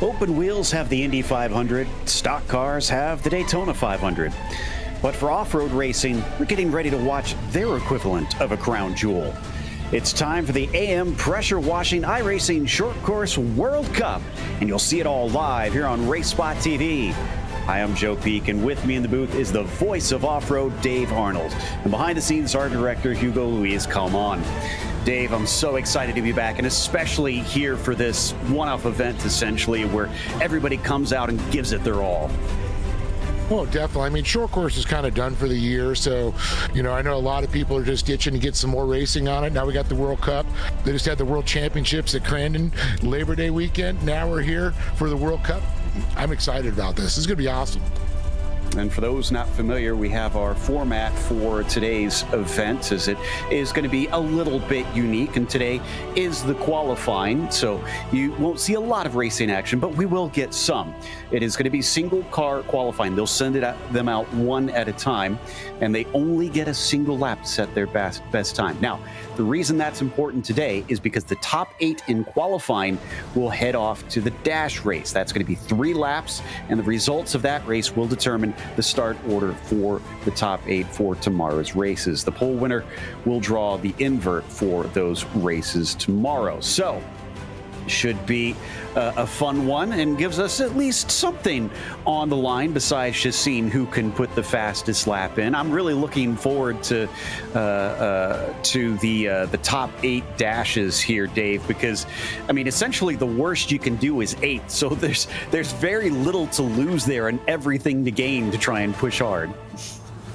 Open wheels have the Indy 500, stock cars have the Daytona 500. But for off-road racing, we're getting ready to watch their equivalent of a crown jewel. It's time for the AM pressure washing iRacing Short Course World Cup, and you'll see it all live here on RaceSpot TV. Hi, I'm Joe Peak, and with me in the booth is the voice of off-road, Dave Arnold. And behind the scenes, our director, Hugo Luis. Come on. Dave, I'm so excited to be back, and especially here for this one-off event, essentially, where everybody comes out and gives it their all. Oh, definitely. I mean, short course is kind of done for the year. So, I know a lot of people are just itching to get some more racing on it. Now we got the World Cup. They just had the World Championships at Crandon Labor Day weekend. Now we're here for the World Cup. I'm excited about this. This is going to be awesome. And for those not familiar, we have our format for today's event, as it is going to be a little bit unique. And today is the qualifying, so you won't see a lot of racing action, but we will get some. It is going to be single car qualifying. They'll send them out one at a time, and they only get a single lap to set their best time. Now, the reason that's important today is because the top 8 in qualifying will head off to the dash race. That's going to be 3 laps, and the results of that race will determine the start order for the top 8 for tomorrow's races. The pole winner will draw the invert for those races tomorrow. So, should be a fun one, and gives us at least something on the line besides just seeing who can put the fastest lap in. I'm really looking forward to the top 8 dashes here, Dave, because I mean, essentially the worst you can do is 8. So there's very little to lose there and everything to gain to try and push hard.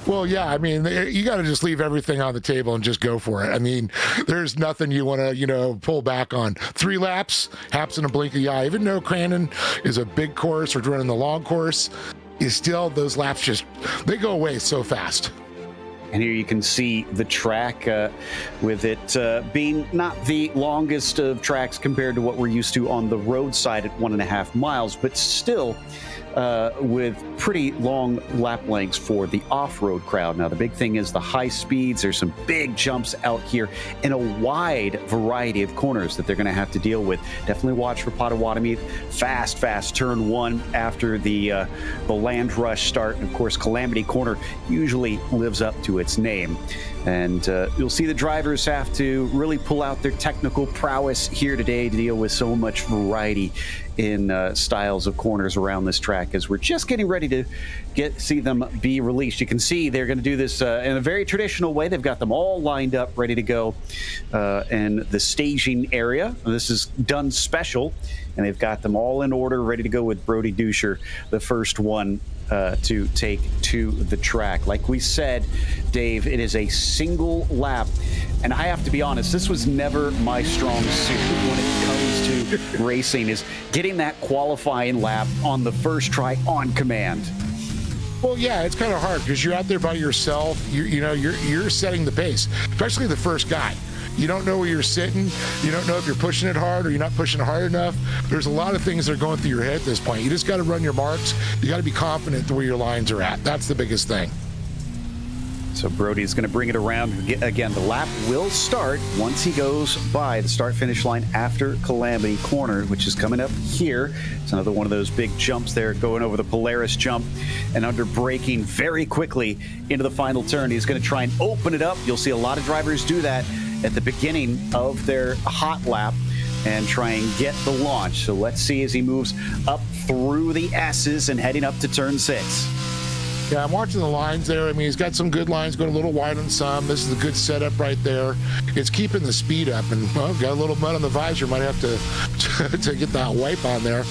Well, yeah, I mean, you got to just leave everything on the table and just go for it. I mean, there's nothing you want to, pull back on. 3 laps, happens in a blink of the eye. Even though Crandon is a big course, we're running the long course, is still, those laps they go away so fast. And here you can see the track with it being not the longest of tracks compared to what we're used to on the roadside at 1.5 miles, but still with pretty long lap lengths for the off-road crowd. Now, the big thing is the high speeds. There's some big jumps out here and a wide variety of corners that they're going to have to deal with. Definitely watch for Potawatomi. Fast turn 1 after the land rush start. And of course, Calamity Corner usually lives up to its name. And you'll see the drivers have to really pull out their technical prowess here today to deal with so much variety in styles of corners around this track, as we're just getting ready to see them be released. You can see they're going to do this in a very traditional way. They've got them all lined up, ready to go in the staging area. This is done special, and they've got them all in order, ready to go with Brody Duscher, the first one to take to the track. Like we said, Dave, it is a single lap, and I have to be honest, this was never my strong suit when it comes to racing, is getting that qualifying lap on the first try on command. Well, yeah, it's kind of hard because you're out there by yourself. You're setting the pace, especially the first guy. You don't know where you're sitting. You don't know if you're pushing it hard or you're not pushing it hard enough. There's a lot of things that are going through your head at this point. You just got to run your marks. You got to be confident where your lines are at. That's the biggest thing. So Brody's going to bring it around. Again, the lap will start once he goes by the start-finish line after Calamity Corner, which is coming up here. It's another one of those big jumps there, going over the Polaris jump and under braking very quickly into the final turn. He's going to try and open it up. You'll see a lot of drivers do that at the beginning of their hot lap and try and get the launch. So let's see as he moves up through the S's and heading up to turn 6. Yeah, I'm watching the lines there. I mean, he's got some good lines, going a little wide on some. This is a good setup right there. It's keeping the speed up, and got a little mud on the visor. Might have to get that wipe on there.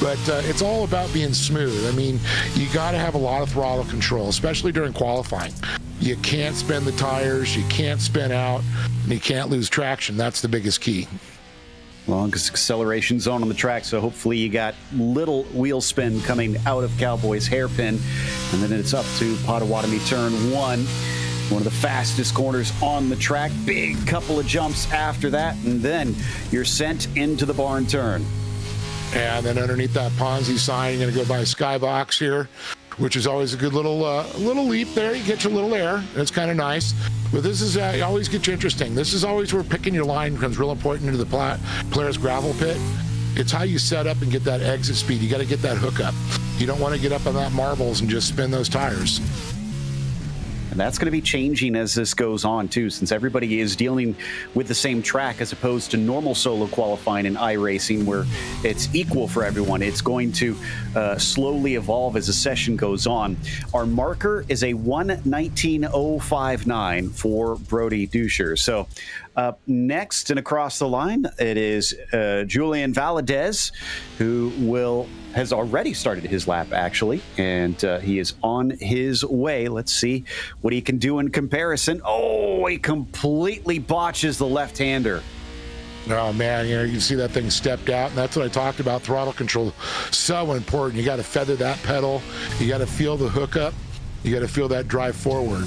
But it's all about being smooth. I mean, you got to have a lot of throttle control, especially during qualifying. You can't spin the tires, you can't spin out, and you can't lose traction. That's the biggest key. Longest acceleration zone on the track, so hopefully you got little wheel spin coming out of Cowboy's hairpin. And then it's up to Potawatomi turn 1. One of the fastest corners on the track. Big couple of jumps after that, and then you're sent into the barn turn. And then underneath that Ponzi sign, you're going to go by a skybox here, which is always a good little leap there. You get your little air. It's kind of nice. But this is always gets you interesting. This is always where picking your line becomes real important into the Polaris gravel pit. It's how you set up and get that exit speed. You got to get that hook up. You don't want to get up on that marbles and just spin those tires. And that's going to be changing as this goes on, too, since everybody is dealing with the same track as opposed to normal solo qualifying in iRacing, where it's equal for everyone. It's going to slowly evolve as the session goes on. Our marker is a 1:19.059 for Brody Duscher. So up next and across the line, it is Julian Valadez, who has already started his lap, actually, and he is on his way. Let's see what he can do in comparison. Oh, he completely botches the left-hander. Oh, man, you can see that thing stepped out, and that's what I talked about. Throttle control, so important. You got to feather that pedal. You got to feel the hookup. You got to feel that drive forward.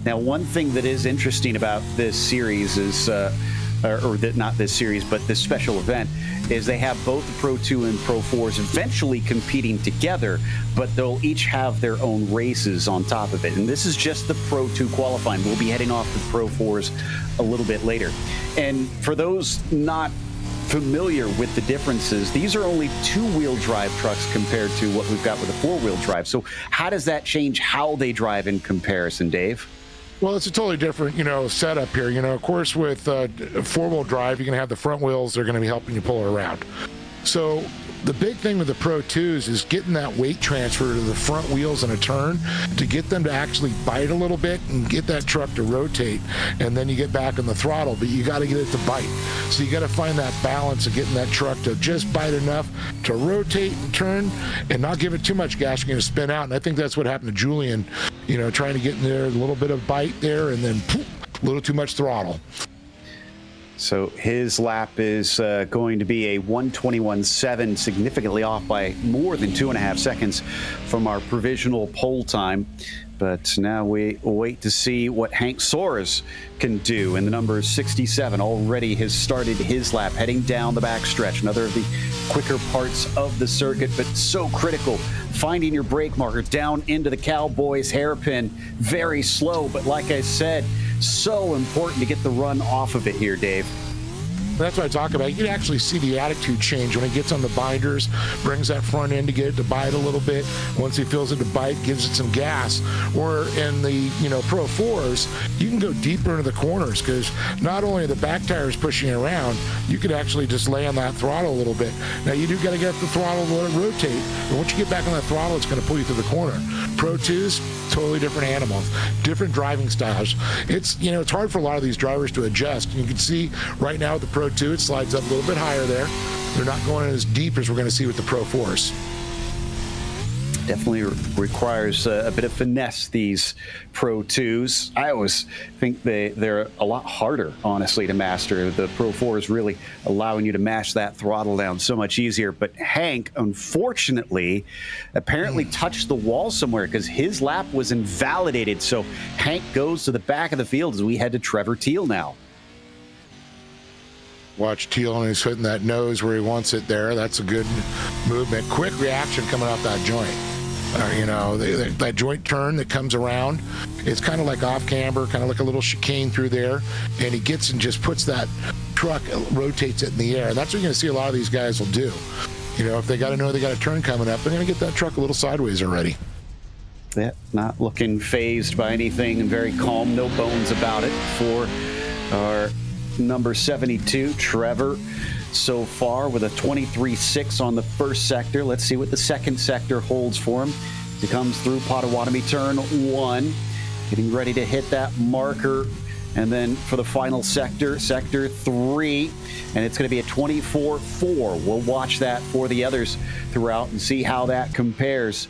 Now, one thing that is interesting about this series is, not this series, but this special event, is they have both the Pro 2 and Pro 4s eventually competing together, but they'll each have their own races on top of it. And this is just the Pro 2 qualifying. We'll be heading off to the Pro 4s a little bit later. And for those not familiar with the differences, these are only two-wheel drive trucks compared to what we've got with a four-wheel drive. So how does that change how they drive in comparison, Dave? Well, it's a totally different, setup here. Of course, with four-wheel drive, you're going to have the front wheels. They're going to be helping you pull it around. So the big thing with the Pro 2s is getting that weight transfer to the front wheels in a turn to get them to actually bite a little bit and get that truck to rotate, and then you get back on the throttle, but you got to get it to bite. So you got to find that balance of getting that truck to just bite enough to rotate and turn and not give it too much gas. You're going to spin out, and I think that's what happened to Julian, trying to get in there, a little bit of bite there, and then poof, a little too much throttle. So his lap is going to be a 1:21.7, significantly off by more than 2.5 seconds from our provisional pole time. But now we wait to see what Hank Soares can do. And the number 67 already has started his lap, heading down the backstretch. Another of the quicker parts of the circuit, but so critical. Finding your brake marker down into the Cowboys hairpin. Very slow, but like I said, so important to get the run off of it here, Dave. That's what I talk about. You can actually see the attitude change when it gets on the binders, brings that front end to get it to bite a little bit. Once he feels it to bite, gives it some gas. Or in the Pro 4s, you can go deeper into the corners because not only are the back tires pushing around, you could actually just lay on that throttle a little bit. Now you do got to get the throttle to let it rotate, and once you get back on that throttle, it's going to pull you through the corner. Pro 2s, totally different animals, different driving styles. It's it's hard for a lot of these drivers to adjust. And you can see right now with the Pro 2, it slides up a little bit higher there. They're not going as deep as we're going to see with the Pro 4s. Definitely requires a bit of finesse, these Pro 2s. I always think they're a lot harder, honestly, to master. The Pro 4 is really allowing you to mash that throttle down so much easier. But Hank, unfortunately, apparently touched the wall somewhere because his lap was invalidated. So Hank goes to the back of the field as we head to Trevor Teal now. Watch Teal, and he's hitting that nose where he wants it there. That's a good movement. Quick reaction coming off that joint. That joint turn that comes around, it's kind of like off camber, kind of like a little chicane through there, and he gets and just puts that truck, rotates it in the air. And that's what you're going to see a lot of these guys will do. If they got to know they got a turn coming up, they're going to get that truck a little sideways already. Yeah, not looking phased by anything and very calm, no bones about it for our number 72, Trevor, so far with a 23.6 on the first sector. Let's see what the second sector holds for him. He comes through Potawatomi turn 1, getting ready to hit that marker. And then for the final sector, sector 3, and it's going to be a 24.4. We'll watch that for the others throughout and see how that compares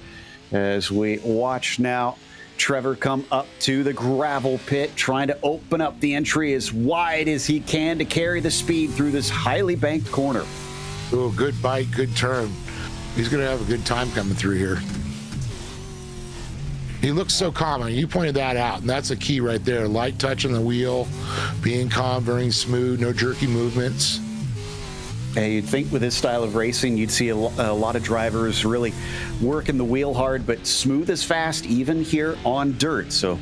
as we watch now Trevor come up to the gravel pit, trying to open up the entry as wide as he can to carry the speed through this highly banked corner. Oh, good bite, good turn. He's going to have a good time coming through here. He looks so calm. You pointed that out, and that's a key right there. Light touch on the wheel, being calm, very smooth, no jerky movements. You'd think with this style of racing, you'd see a lot of drivers really working the wheel hard, but smooth as fast, even here on dirt. So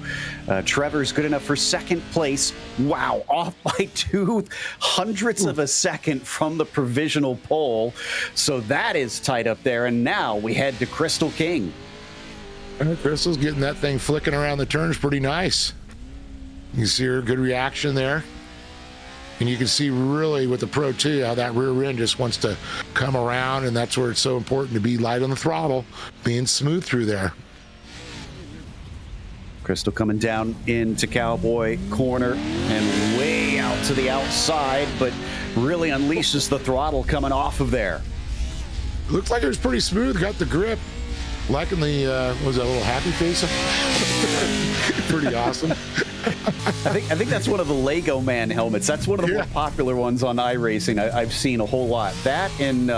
Trevor's good enough for second place. Wow, off by 0.02 of a second from the provisional pole. So that is tight up there. And now we head to Crystal King. Crystal's getting that thing flicking around the turns pretty nice. You see her good reaction there. And you can see really with the Pro 2 how that rear end just wants to come around, and that's where it's so important to be light on the throttle, being smooth through there. Crystal coming down into Cowboy corner and way out to the outside, but really unleashes the throttle coming off of there. Looks like it was pretty smooth, got the grip. Liking the, was that a little happy face? Pretty awesome. I think that's one of the Lego Man helmets. That's one of the more popular ones on iRacing. I've seen a whole lot. That and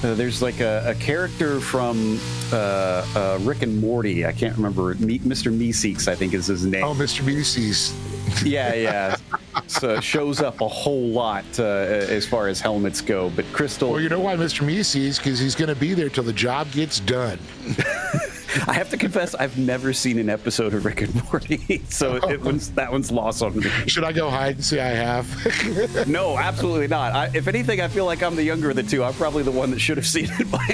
there's like a character from Rick and Morty. I can't remember. Mr. Meeseeks, I think is his name. Oh, Mr. Meeseeks. Yeah. So it shows up a whole lot as far as helmets go. But Crystal. Well, you know why Mr. Meeseeks? Because he's going to be there till the job gets done. I have to confess, I've never seen an episode of Rick and Morty, so that one's lost on me. Should I go hide and say I have? No, absolutely not. If anything, I feel like I'm the younger of the two. I'm probably the one that should have seen it by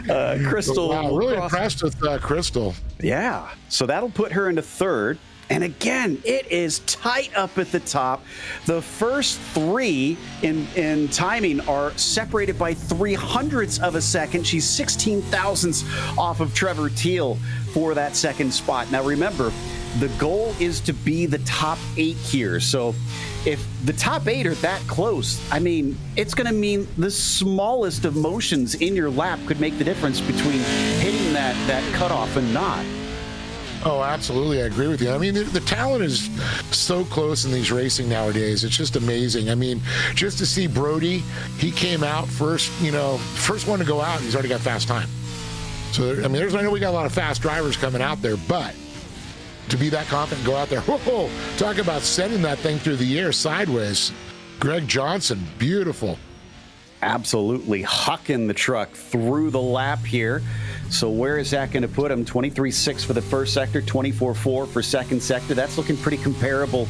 now. Crystal. Wow, really impressed with Crystal. Yeah, so that'll put her into third. And again, it is tight up at the top. The first three in timing are separated by 0.03 of a second. She's 16 thousandths off of Trevor Teal for that second spot. Now remember, the goal is to be the top 8 here. So if the top 8 are that close, I mean, it's going to mean the smallest of motions in your lap could make the difference between hitting that cutoff and not. Oh, absolutely. I agree with you. I mean, the talent is so close in these racing nowadays. It's just amazing. I mean, just to see Brody, he came out first, first one to go out, and he's already got fast time. So, I mean, I know we got a lot of fast drivers coming out there, but to be that confident and go out there, whoa, talk about sending that thing through the air sideways. Greg Johnson, beautiful. Absolutely hucking the truck through the lap here. So where is that going to put him? 23.6 for the first sector, 24.4 for second sector. That's looking pretty comparable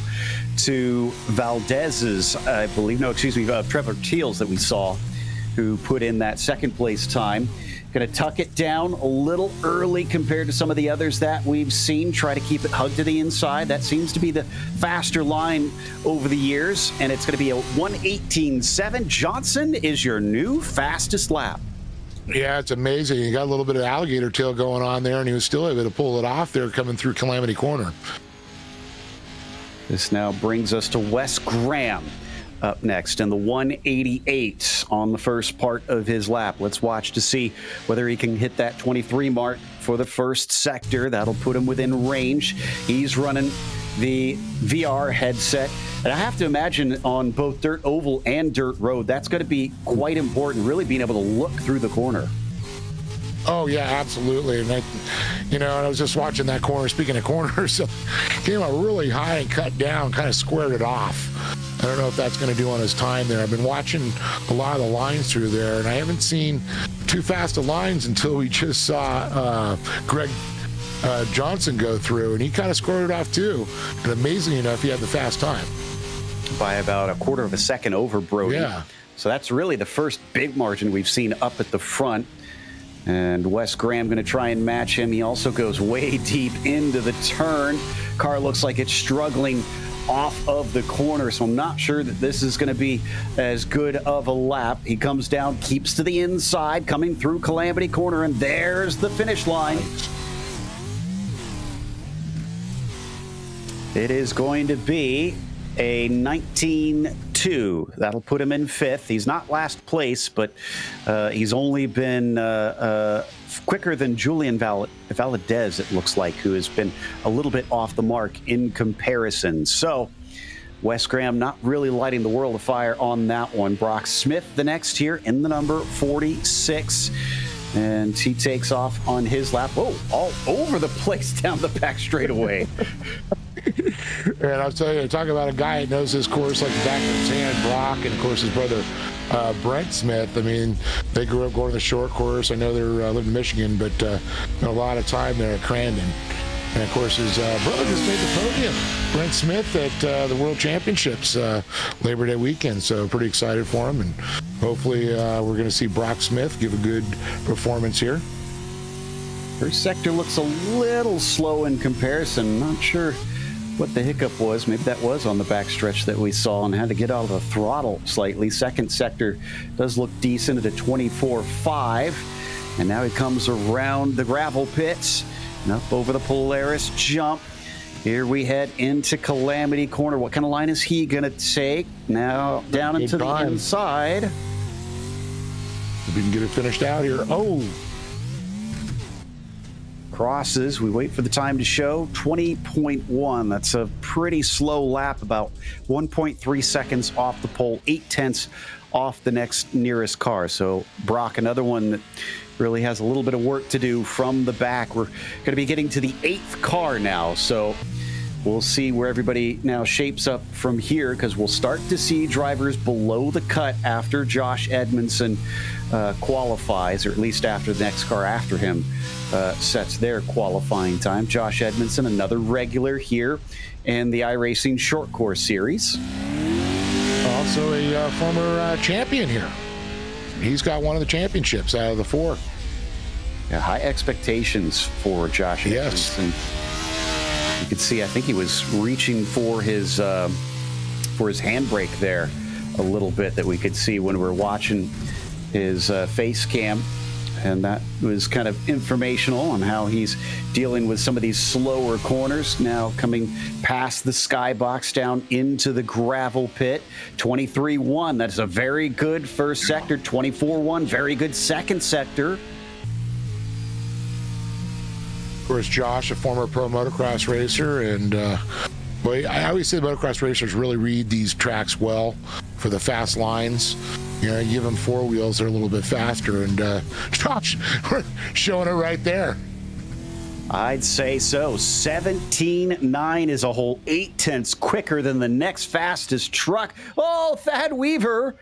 to Valdez's, Trevor Teal's that we saw, who put in that second place time. Going to tuck it down a little early compared to some of the others that we've seen. Try to keep it hugged to the inside. That seems to be the faster line over the years, and it's going to be a 1:18.7. Johnson is your new fastest lap. Yeah, it's amazing. He got a little bit of alligator tail going on there, and he was still able to pull it off there coming through Calamity Corner. This now brings us to Wes Graham up next in the 188 on the first part of his lap. Let's watch to see whether he can hit that 23 mark for the first sector. That'll put him within range. He's running the VR headset. And I have to imagine on both dirt oval and dirt road, that's going to be quite important, really being able to look through the corner. Oh, yeah, absolutely. And I was just watching that corner. Speaking of corners, so came out really high and cut down, kind of squared it off. I don't know if that's going to do on his time there. I've been watching a lot of the lines through there, and I haven't seen too fast of lines until we just saw Greg Johnson go through, and he kind of squared it off too. And amazingly enough, he had the fast time. By about 1/4 of a second over Brody. Yeah. So that's really the first big margin we've seen up at the front. And Wes Graham going to try and match him. He also goes way deep into the turn. Car looks like it's struggling off of the corner, so I'm not sure that this is going to be as good of a lap. He comes down, keeps to the inside, coming through Calamity Corner, and there's the finish line. It is going to be a 19.2. That'll put him in 5th. He's not last place, but he's only been quicker than Julian Valadez, it looks like, who has been a little bit off the mark in comparison. So Wes Graham not really lighting the world afire on that one. Brock Smith the next here in the number 46. And he takes off on his lap. Oh, all over the place down the back straightaway. And I'll tell you, talk about a guy that knows this course like the back of his hand, Brock, and of course his brother Brent Smith. I mean, they grew up going to the short course. I know they're living in Michigan, but spent a lot of time there at Crandon. And of course, his brother just made the podium, Brent Smith, at the World Championships Labor Day weekend. So pretty excited for him, and hopefully we're going to see Brock Smith give a good performance here. First sector looks a little slow in comparison. Not sure what the hiccup was. Maybe that was on the backstretch that we saw and had to get out of the throttle slightly. Second sector does look decent at a 24.5. And now he comes around the gravel pits and up over the Polaris jump. Here we head into Calamity Corner. What kind of line is he going to take? Now down into the inside. If we can get it finished out here. Oh! Crosses. We wait for the time to show. 20.1. That's a pretty slow lap, about 1.3 seconds off the pole, 0.8 off the next nearest car. So Brock, another one that really has a little bit of work to do from the back. We're going to be getting to the 8th car now. So we'll see where everybody now shapes up from here, because we'll start to see drivers below the cut after Josh Edmondson qualifies, or at least after the next car after him sets their qualifying time. Josh Edmondson, another regular here in the iRacing Short Course Series. Also a former champion here. He's got one of the championships out of the 4. Yeah, high expectations for Josh Edmondson. You could see, I think he was reaching for his handbrake there a little bit, that we could see when we were watching his face cam. And that was kind of informational on how he's dealing with some of these slower corners. Now coming past the skybox down into the gravel pit. 23.1, that's a very good first sector. 24.1, very good second sector. Of course, Josh, a former pro motocross racer, and well, I always say motocross racers really read these tracks well for the fast lines. You know, you give them 4 wheels, they're a little bit faster, and Josh, we're showing it right there. I'd say so. 17.9 is a whole 0.8 quicker than the next fastest truck. Oh, Thad Weaver.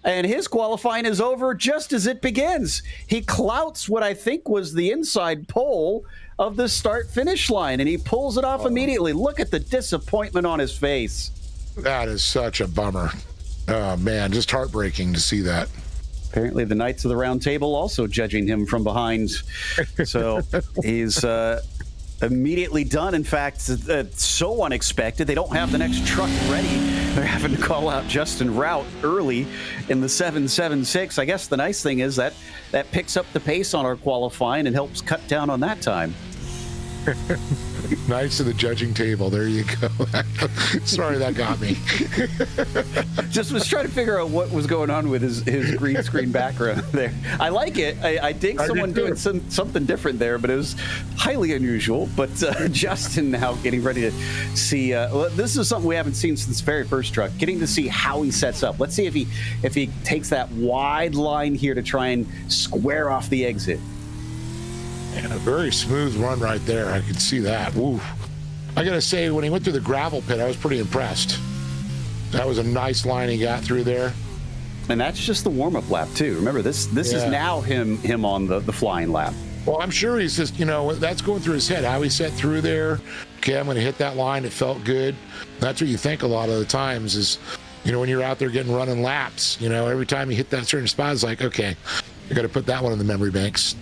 And his qualifying is over just as it begins. He clouts what I think was the inside pole of the start-finish line, and he pulls it off immediately. Look at the disappointment on his face. That is such a bummer. Oh, man, just heartbreaking to see that. Apparently the Knights of the Round Table also judging him from behind. So he's immediately done. In fact, it's so unexpected. They don't have the next truck ready. They're having to call out Justin Rout early in the 7.76. I guess the nice thing is that picks up the pace on our qualifying and helps cut down on that time. Knights of the judging table. There you go. Sorry, that got me. Just was trying to figure out what was going on with his green screen background there. I like it. I dig someone doing something different there, but it was highly unusual. But Justin now getting ready to see. This is something we haven't seen since the very first truck. Getting to see how he sets up. Let's see if he takes that wide line here to try and square off the exit. And a very smooth run right there. I could see that. Woo. I got to say, when he went through the gravel pit, I was pretty impressed. That was a nice line he got through there. And that's just the warm-up lap, too. Remember, this is now him on the flying lap. Well, I'm sure he's just, that's going through his head, how he set through there. Okay, I'm going to hit that line. It felt good. That's what you think a lot of the times is, when you're out there running laps, every time you hit that certain spot, it's like, okay, I got to put that one in the memory banks.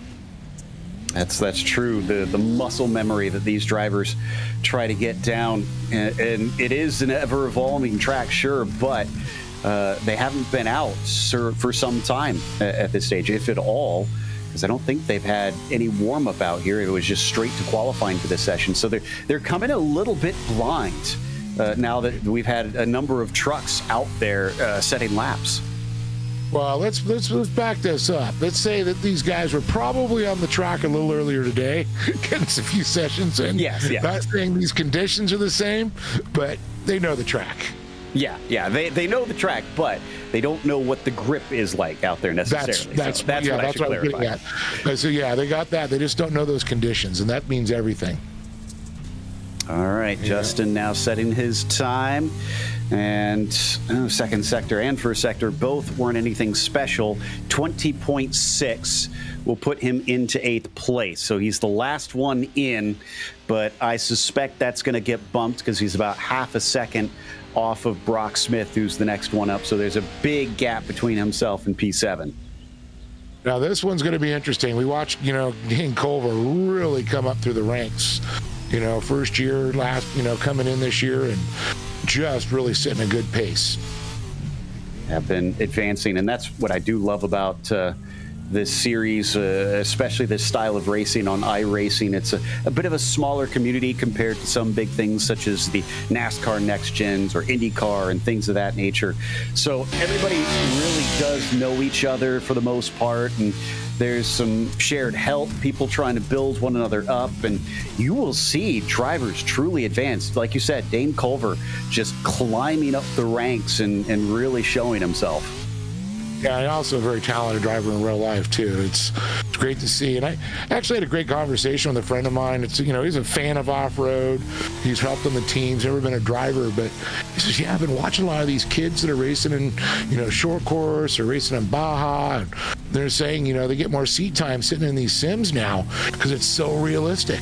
That's true. The muscle memory that these drivers try to get down, and it is an ever-evolving track, sure, but they haven't been out for some time at this stage, if at all, because I don't think they've had any warm-up out here. It was just straight to qualifying for this session. So they're coming a little bit blind now that we've had a number of trucks out there setting laps. Well, let's back this up. Let's say that these guys were probably on the track a little earlier today, getting a few sessions in. Yes. Not saying these conditions are the same, but they know the track. Yeah. They know the track, but they don't know what the grip is like out there necessarily. That's what I should clarify. So yeah, they got that. They just don't know those conditions, and that means everything. All right, Justin now setting his time. And second sector and first sector both weren't anything special. 20.6 will put him into 8th place. So he's the last one in, but I suspect that's going to get bumped because he's about half a second off of Brock Smith, who's the next one up. So there's a big gap between himself and P7. Now this one's going to be interesting. We watched, Dane Culver really come up through the ranks. First year, coming in this year and just really setting a good pace. Have been advancing, and that's what I do love about this series, especially this style of racing on iRacing. It's a bit of a smaller community compared to some big things such as the NASCAR Next Gens or IndyCar and things of that nature. So everybody really does know each other for the most part, and there's some shared help, people trying to build one another up, and you will see drivers truly advance. Like you said, Dane Culver just climbing up the ranks and really showing himself. Yeah, and also a very talented driver in real life, too. It's great to see. And I actually had a great conversation with a friend of mine. He's a fan of off-road. He's helped on the teams, never been a driver. But he says, I've been watching a lot of these kids that are racing in, short course or racing in Baja. And they're saying, they get more seat time sitting in these sims now because it's so realistic.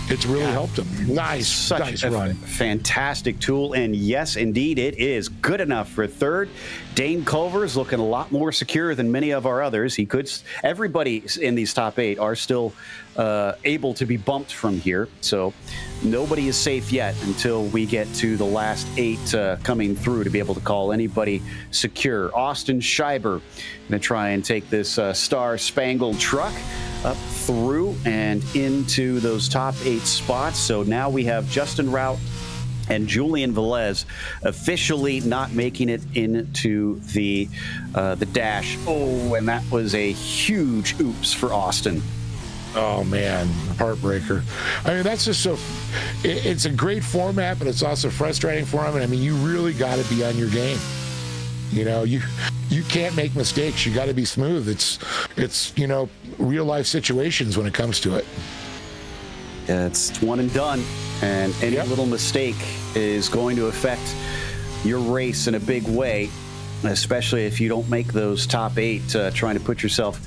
It's really helped him. Nice run. Fantastic tool. And yes, indeed, it is good enough for third. Dane Culver is looking a lot more secure than many of our others. Everybody in these top 8 are still able to be bumped from here. So nobody is safe yet until we get to the last 8 coming through to be able to call anybody secure. Austin Scheiber going to try and take this star-spangled truck up through and into those top 8 spots. So now we have Justin Rout and Julian Velez officially not making it into the dash. Oh, and that was a huge oops for Austin. Oh, man, heartbreaker. I mean, that's just so... It's a great format, but it's also frustrating for him. And, you really got to be on your game. You can't make mistakes. You got to be smooth. It's real life situations when it comes to it. Yeah, it's one and done, and any little mistake is going to affect your race in a big way, especially if you don't make those top 8, trying to put yourself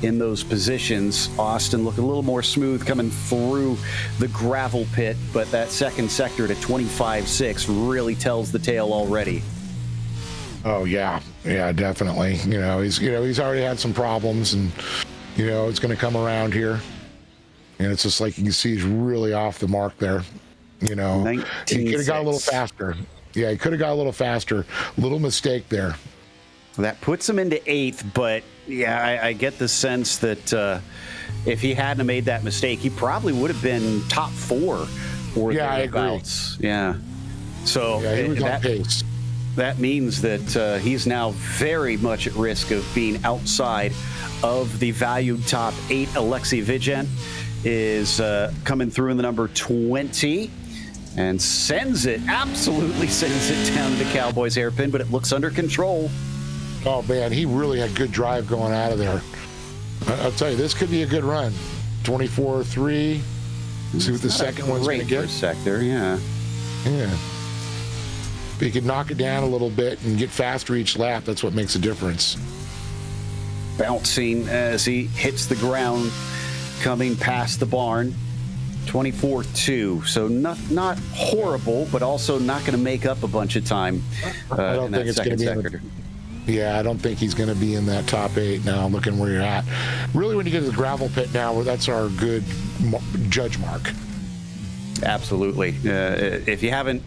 in those positions. Austin looking a little more smooth coming through the gravel pit, but that second sector to 25.6 really tells the tale already. Oh yeah, definitely. He's already had some problems, and it's going to come around here. And it's just like you can see he's really off the mark there. He could have got a little faster. Yeah, he could have got a little faster. Little mistake there. That puts him into 8th, but yeah, I get the sense that if he hadn't made that mistake, he probably would have been top 4 or thereabouts. Yeah, so he was on pace. That means that he's now very much at risk of being outside of the valued top 8. Alexei Vigen is coming through in the number 20 and absolutely sends it down to the Cowboys hairpin, but it looks under control. Oh, man, he really had good drive going out of there. I'll tell you, this could be a good run. 24.3. See what the second one's going to get. Sector, yeah. If he could knock it down a little bit and get faster each lap, that's what makes a difference. Bouncing as he hits the ground, coming past the barn. 24.2, so not horrible, but also not going to make up a bunch of time I don't think it's going to be I don't think he's going to be in that top 8 now, looking where you're at. Really, when you get to the gravel pit now, that's our good judge mark. Absolutely. If you haven't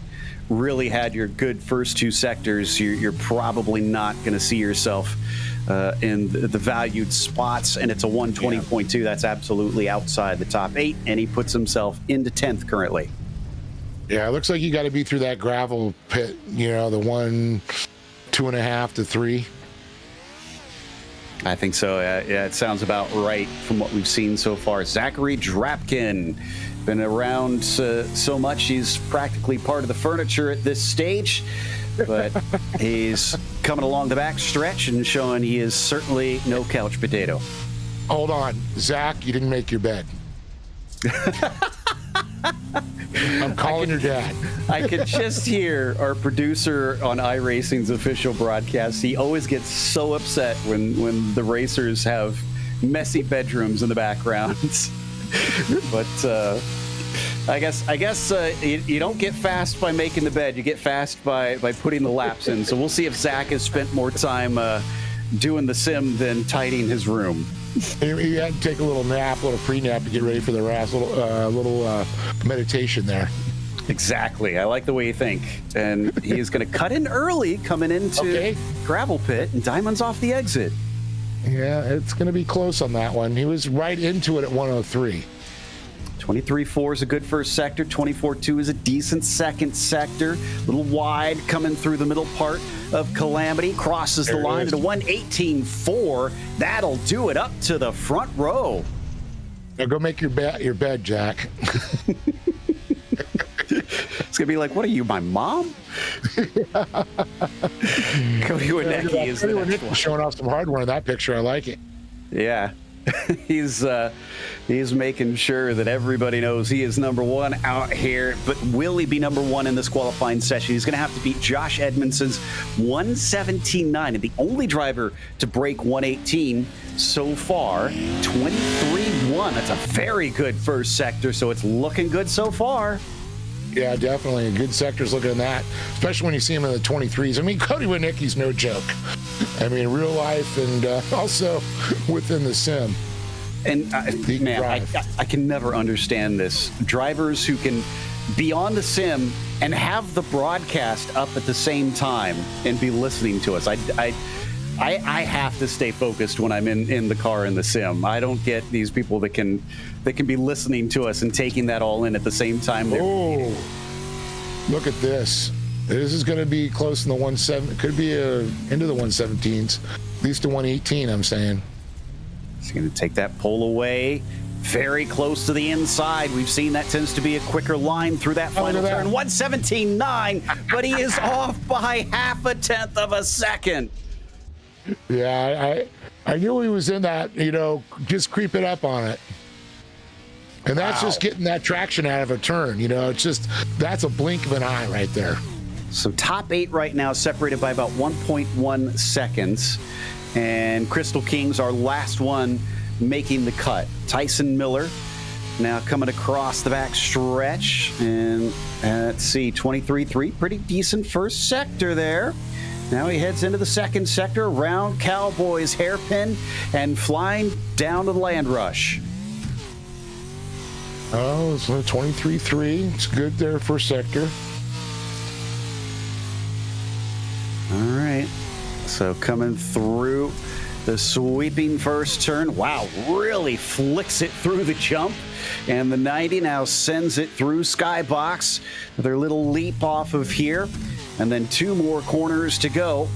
really had your good first 2 sectors, you're probably not going to see yourself in the valued spots, and it's a 120.2. That's absolutely outside the top 8, and he puts himself into 10th currently. Yeah, it looks like you got to be through that gravel pit, the 1, 2.5 to 3. I think so. Yeah, it sounds about right from what we've seen so far. Zachary Drapkin, been around so much, he's practically part of the furniture at this stage. But he's coming along the back stretch and showing he is certainly no couch potato. Hold on. Zach, you didn't make your bed. I'm calling your dad. I could just hear our producer on iRacing's official broadcast. He always gets so upset when the racers have messy bedrooms in the background. But I guess you don't get fast by making the bed. You get fast by putting the laps in. So we'll see if Zach has spent more time doing the sim than tidying his room. He had to take a little nap, a little pre-nap to get ready for the race, little meditation there. Exactly. I like the way you think. And he is going to cut in early coming into gravel pit, and Diamond's off the exit. Yeah, it's going to be close on that one. He was right into it at 103. 23.4 is a good first sector. 24.2 is a decent second sector. A little wide coming through the middle part of Calamity. Crosses the line at a 118.4. That'll do it up to the front row. Now go make your bed, Jack. It's going to be like, what are you, my mom? Cody Wieniecki is the next one. Showing off some hardware in that picture. I like it. Yeah. He's making sure that everybody knows he is number one out here. But will he be number one in this qualifying session? He's going to have to beat Josh Edmondson's 117.9, and the only driver to break 118 so far. 23.1. That's a very good first sector, so it's looking good so far. Yeah, definitely. A good sector's looking at that, especially when you see him in the 23s. I mean, Cody Wieniecki's no joke. I mean, real life and also within the sim. And man, I can never understand this. Drivers who can be on the sim and have the broadcast up at the same time and be listening to us. I have to stay focused when I'm in the car in the sim. I don't get these people that can be listening to us and taking that all in at the same time. Oh, look at this. This is going to be close in the 117. Could be into the 117s, at least to 118, I'm saying. He's going to take that pole away. Very close to the inside. We've seen that tends to be a quicker line through that final turn. 117.9, but he is off by 0.5 of a second. Yeah, I knew he was in that, just creeping up on it. And that's just getting that traction out of a turn, it's just, that's a blink of an eye right there. So top 8 right now separated by about 1.1 seconds. And Crystal King's our last one making the cut. Tyson Miller now coming across the back stretch. And let's see, 23.3, pretty decent first sector there. Now he heads into the second sector around Cowboys hairpin and flying down to the land rush. Oh, it's 23.3. It's good there, first sector. All right. So coming through the sweeping first turn. Wow, really flicks it through the jump. And the 90 now sends it through Skybox. Their little leap off of here. And then 2 more corners to go.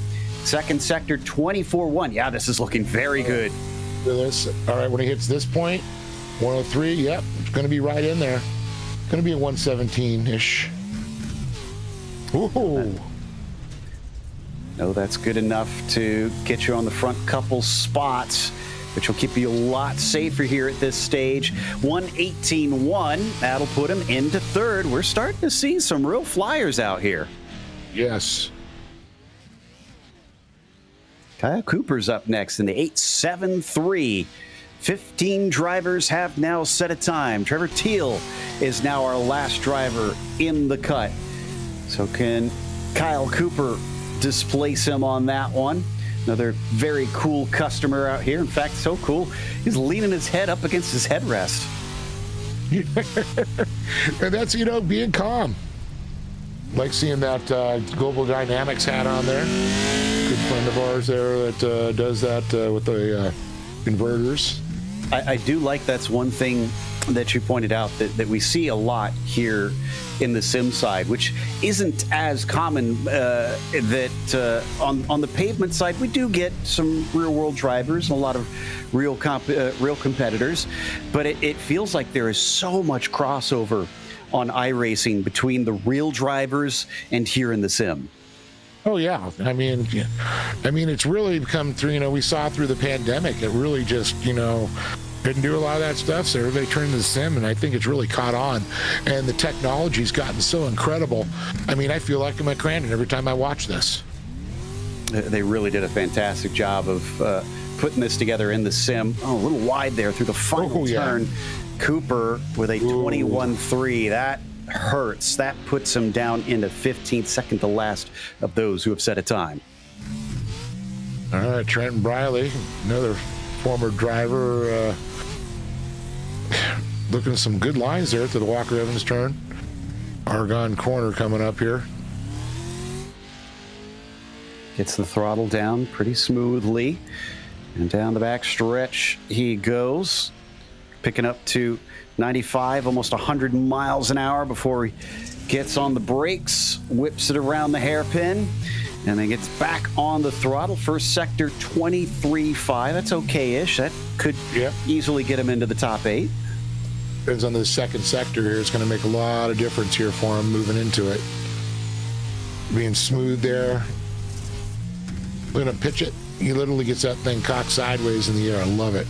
Second sector, 24.1. Yeah, this is looking very good. All right, when he hits this point, 103, yep, it's going to be right in there. It's going to be a 117-ish. Ooh. No, that's good enough to get you on the front couple spots, which will keep you a lot safer here at this stage. 118.1, that'll put him into third. We're starting to see some real flyers out here. Yes. Kyle Cooper's up next in the 8.73. 15 drivers have now set a time. Trevor Teal is now our last driver in the cut. So can Kyle Cooper displace him on that one? Another very cool customer out here. In fact, so cool, he's leaning his head up against his headrest. And that's, being calm. Like seeing that Global Dynamics hat on there. Good friend of ours there that does that with the inverters. I do like that's one thing that you pointed out that we see a lot here in the sim side, which isn't as common that on the pavement side, we do get some real world drivers and a lot of real competitors, but it feels like there is so much crossover on iRacing between the real drivers and here in the sim. Oh yeah, I mean, it's really come through. We saw through the pandemic. It really just, Couldn't do a lot of that stuff, so everybody turned to the sim, and I think it's really caught on. And the technology's gotten so incredible. I mean, I feel like I'm at Crandon every time I watch this. They really did a fantastic job of putting this together in the sim. Oh, a little wide there through the final turn. Cooper with a 21.3. That hurts. That puts him down into 15th, second to last of those who have set a time. All right, Trenton Briley, another former driver, looking at some good lines there to the Walker Evans turn. Argonne corner coming up here. Gets the throttle down pretty smoothly. And down the back stretch he goes. Picking up to 95, almost 100 miles an hour before he gets on the brakes. Whips it around the hairpin. And then gets back on the throttle. First sector, 23.5. That's okay-ish. That could easily get him into the top 8. Depends on the second sector here. It's going to make a lot of difference here for him moving into it. Being smooth there. Going to pitch it. He literally gets that thing cocked sideways in the air. I love it.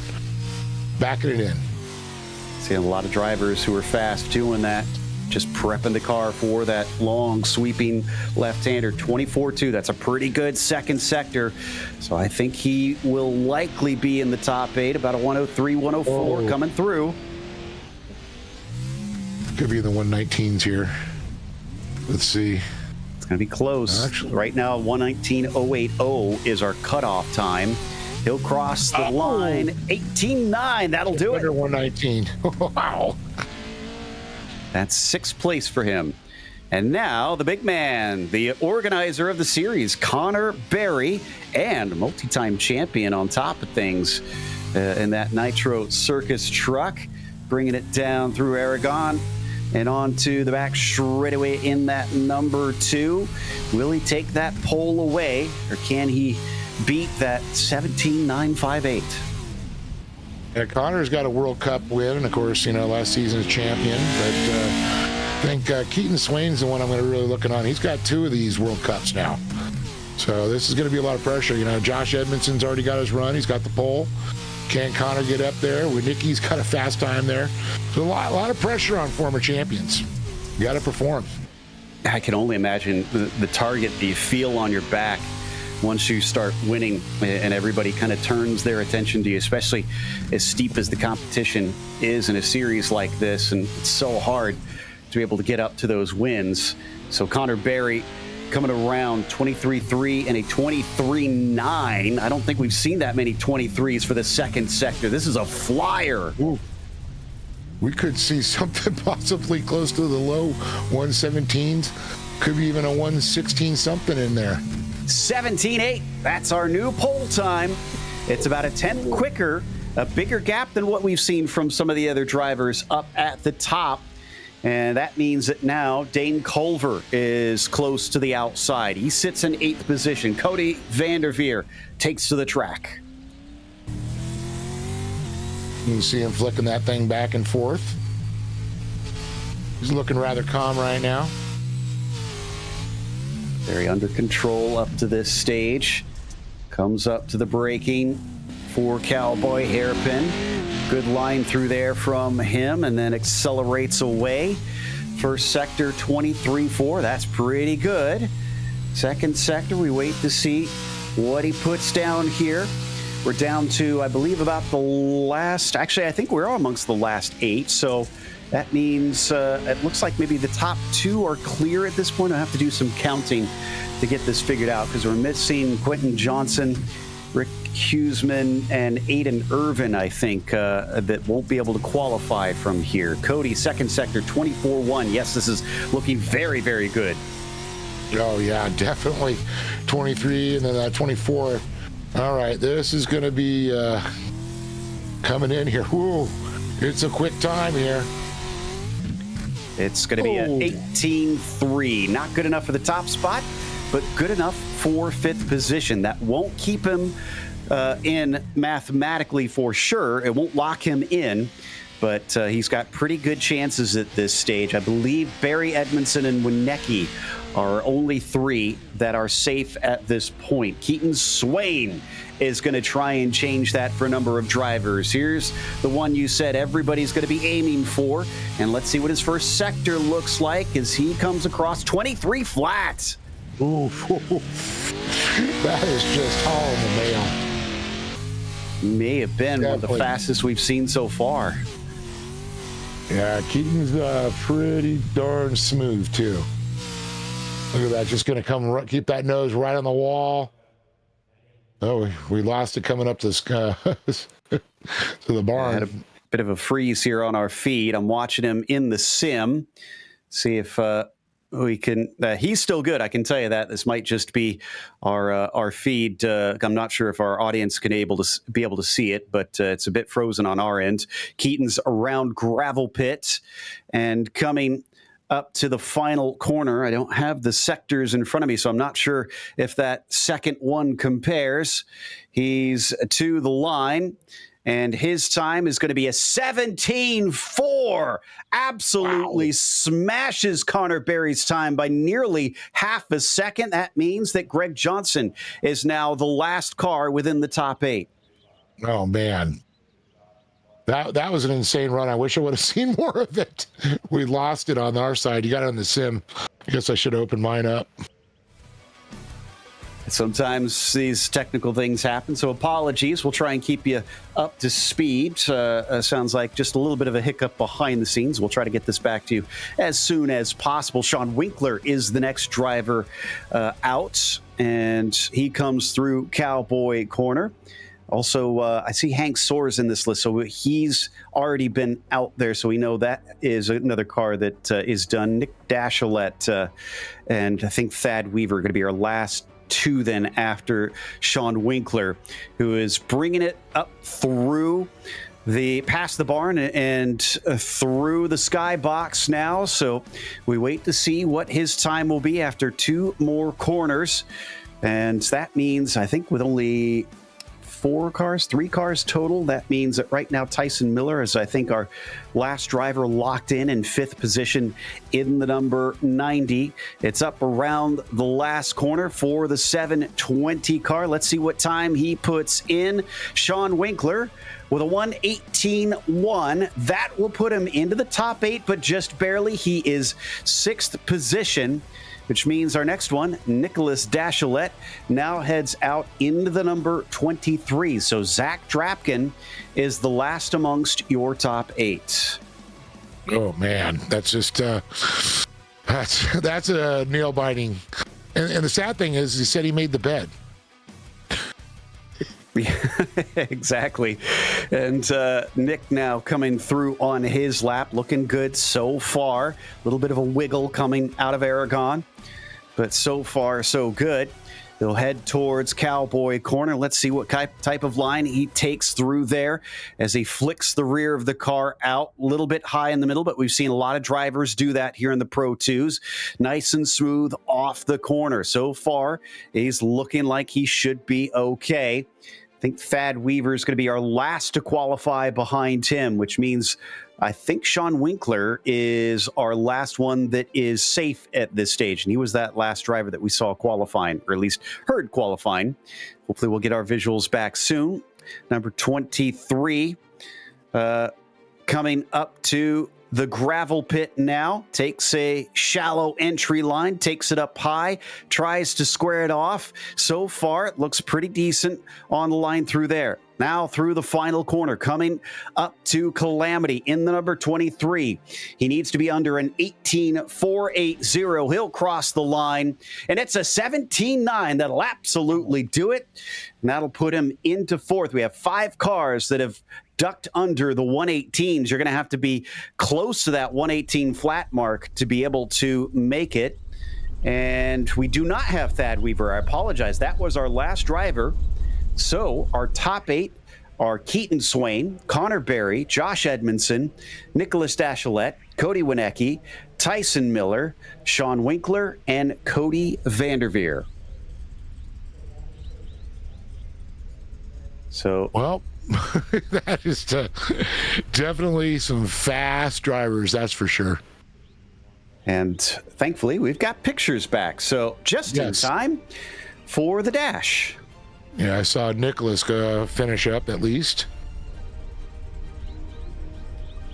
Backing it in. Seeing a lot of drivers who are fast doing that. Just prepping the car for that long sweeping left-hander. 24.2. That's a pretty good second sector. So I think he will likely be in the top 8. About a 103, 104 coming through. Could be in the 119s here. Let's see. It's going to be close. Actually, right now, 119.080 is our cutoff time. He'll cross the line. 18.9. That'll do it. 119. Wow. That's 6th place for him. And now the big man, the organizer of the series, Connor Berry, and multi-time champion on top of things in that Nitro Circus truck, bringing it down through Aragon and onto the back straightaway in that number 2. Will he take that pole away, or can he beat that 17.958? Yeah, Connor's got a World Cup win, and of course, last season's champion. But I think Keaton Swain's the one I'm going to really looking on. He's got 2 of these World Cups now. So this is going to be a lot of pressure. Josh Edmondson's already got his run. He's got the pole. Can Connor get up there? Nicky's got a fast time there. So a lot of pressure on former champions. You got to perform. I can only imagine the target that you feel on your back once you start winning and everybody kind of turns their attention to you, especially as steep as the competition is in a series like this. And it's so hard to be able to get up to those wins. So Connor Berry coming around 23.3 and a 23.9. I don't think we've seen that many 23s for the second sector. This is a flyer. Ooh. We could see something possibly close to the low 117s. Could be even a 116 something in there. 17.8. That's our new pole time. It's about a 10th quicker, a bigger gap than what we've seen from some of the other drivers up at the top. And that means that now Dane Culver is close to the outside. He sits in 8th position. Cody Vanderveer takes to the track. You can see him flicking that thing back and forth. He's looking rather calm right now. Very under control up to this stage. Comes up to the braking for Cowboy Hairpin. Good line through there from him, and then accelerates away. First sector, 23.4. That's pretty good. Second sector, we wait to see what he puts down here. We're down to, I believe, about the last... Actually, I think we're amongst the last 8, so that means it looks like maybe the top 2 are clear at this point. I'll have to do some counting to get this figured out, because we're missing Quentin Johnson, Rick Huseman, and Aiden Irvin, I think, that won't be able to qualify from here. Cody, second sector, 24.1. Yes, this is looking very, very good. Oh, yeah, definitely. 23 and then 24. All right, this is going to be coming in here. Whoa, it's a quick time here. It's going to be an 18.3. Not good enough for the top spot, but good enough for 5th position. That won't keep him in mathematically for sure. It won't lock him in, but he's got pretty good chances at this stage. I believe Barry Edmondson and Winnecki are only 3 that are safe at this point. Keaton Swain is going to try and change that for a number of drivers. Here's the one you said everybody's going to be aiming for, and let's see what his first sector looks like as he comes across 23 flat. Ooh, that is just hauling the mail. May have been one of the fastest we've seen so far. Yeah, Keaton's pretty darn smooth too. Look at that, just going to come keep that nose right on the wall. Oh, we lost it coming up to to the barn. Had a bit of a freeze here on our feed. I'm watching him in the sim. See if we can. He's still good. I can tell you that. This might just be our feed. I'm not sure if our audience can be able to see it, but it's a bit frozen on our end. Keaton's around gravel pit and coming up to the final corner. I don't have the sectors in front of me, so I'm not sure if that second one compares. He's to the line, and his time is going to be a 17.4. Absolutely smashes Connor Berry's time by nearly half a second. That means that Greg Johnson is now the last car within the top 8. Oh, man. That was an insane run. I wish I would have seen more of it. We lost it on our side. You got it on the sim. I guess I should open mine up. Sometimes these technical things happen, so apologies. We'll try and keep you up to speed. Sounds like just a little bit of a hiccup behind the scenes. We'll try to get this back to you as soon as possible. Sean Winkler is the next driver out, and he comes through Cowboy Corner. Also, I see Hank Soares in this list, so he's already been out there, so we know that is another car that is done. Nick Dashilet and I think Thad Weaver are going to be our last 2 then after Sean Winkler, who is bringing it up through past the barn and through the skybox now. So we wait to see what his time will be after 2 more corners. And that means, I think with only 3 cars total. That means that right now Tyson Miller is, I think, our last driver locked in 5th position in the number 90. It's up around the last corner for the 720 car. Let's see what time he puts in. Sean Winkler with a 1:18.1. That will put him into the top 8, but just barely. He is 6th position, which means our next one, Nicholas Dashilet, now heads out into the number 23. So Zach Drapkin is the last amongst your top 8. Oh, man. That's just, that's a nail biting. And the sad thing is, he said he made the bed. Exactly. And Nick now coming through on his lap, looking good so far. A little bit of a wiggle coming out of Aragon, but so far so good. He'll head towards Cowboy Corner. Let's see what type of line he takes through there as he flicks the rear of the car out a little bit high in the middle, but we've seen a lot of drivers do that here in the Pro 2s. Nice and smooth off the corner. So far, he's looking like he should be okay. I think Thad Weaver is going to be our last to qualify behind him, which means I think Sean Winkler is our last one that is safe at this stage. And he was that last driver that we saw qualifying, or at least heard qualifying. Hopefully we'll get our visuals back soon. Number 23 coming up to the gravel pit now, takes a shallow entry line, takes it up high, tries to square it off. So far, it looks pretty decent on the line through there. Now through the final corner, coming up to Calamity in the number 23. He needs to be under an 18.480. He'll cross the line, and it's a 17.9. That'll absolutely do it, and that'll put him into 4th. We have 5 cars that have ducked under the 118s. You're going to have to be close to that 118 flat mark to be able to make it. And we do not have Thad Weaver. I apologize. That was our last driver. So our top 8 are Keaton Swain, Connor Berry, Josh Edmondson, Nicholas Dashilet, Cody Winecki, Tyson Miller, Sean Winkler, and Cody Vanderveer. So, well, that is definitely some fast drivers, that's for sure. And thankfully, we've got pictures back. So just in time for the dash. Yeah, I saw Nicholas finish up at least.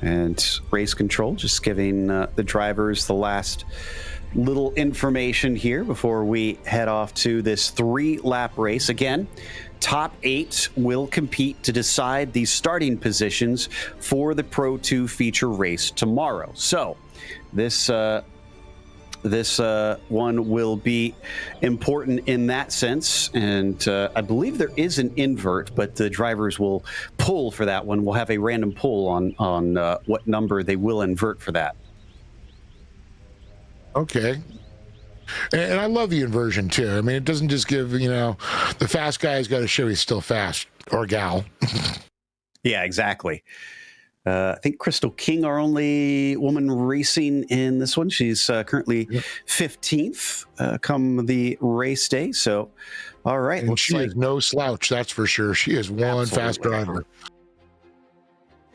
And race control, just giving the drivers the last little information here before we head off to this 3-lap race. Again, top 8 will compete to decide the starting positions for the Pro 2 feature race tomorrow. So this one will be important in that sense, and I believe there is an invert, but the drivers will pull for that one. We'll have a random pull on what number they will invert for that. Okay. And I love the inversion too. I mean, it doesn't just give, the fast guy's got to show he's still fast, or gal. Yeah, exactly. I think Crystal King, our only woman racing in this one. She's currently 15th come the race day. So, all right. And she is no slouch, that's for sure. She is one fast driver.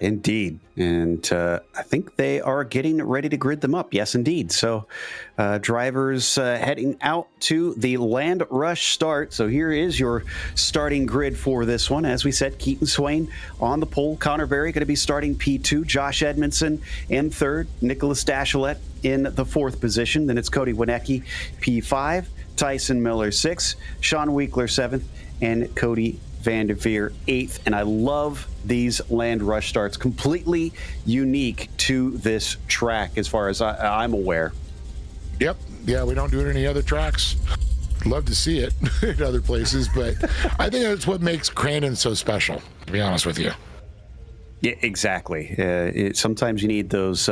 Indeed. And I think they are getting ready to grid them up. Yes, indeed. So drivers heading out to the Land Rush start. So here is your starting grid for this one. As we said, Keaton Swain on the pole. Connor Berry going to be starting P2. Josh Edmondson in third. Nicholas Dashlet in the 4th position. Then it's Cody Winecki, P5. Tyson Miller, 6th. Sean Wiekler, 7th. And Cody Vanderveer, 8th. And I love these Land Rush starts. Completely unique to this track as far as I'm aware. Yep. Yeah, we don't do it in any other tracks. Love to see it in other places, but I think that's what makes Crandon so special, to be honest with you. Yeah, exactly. Sometimes you need those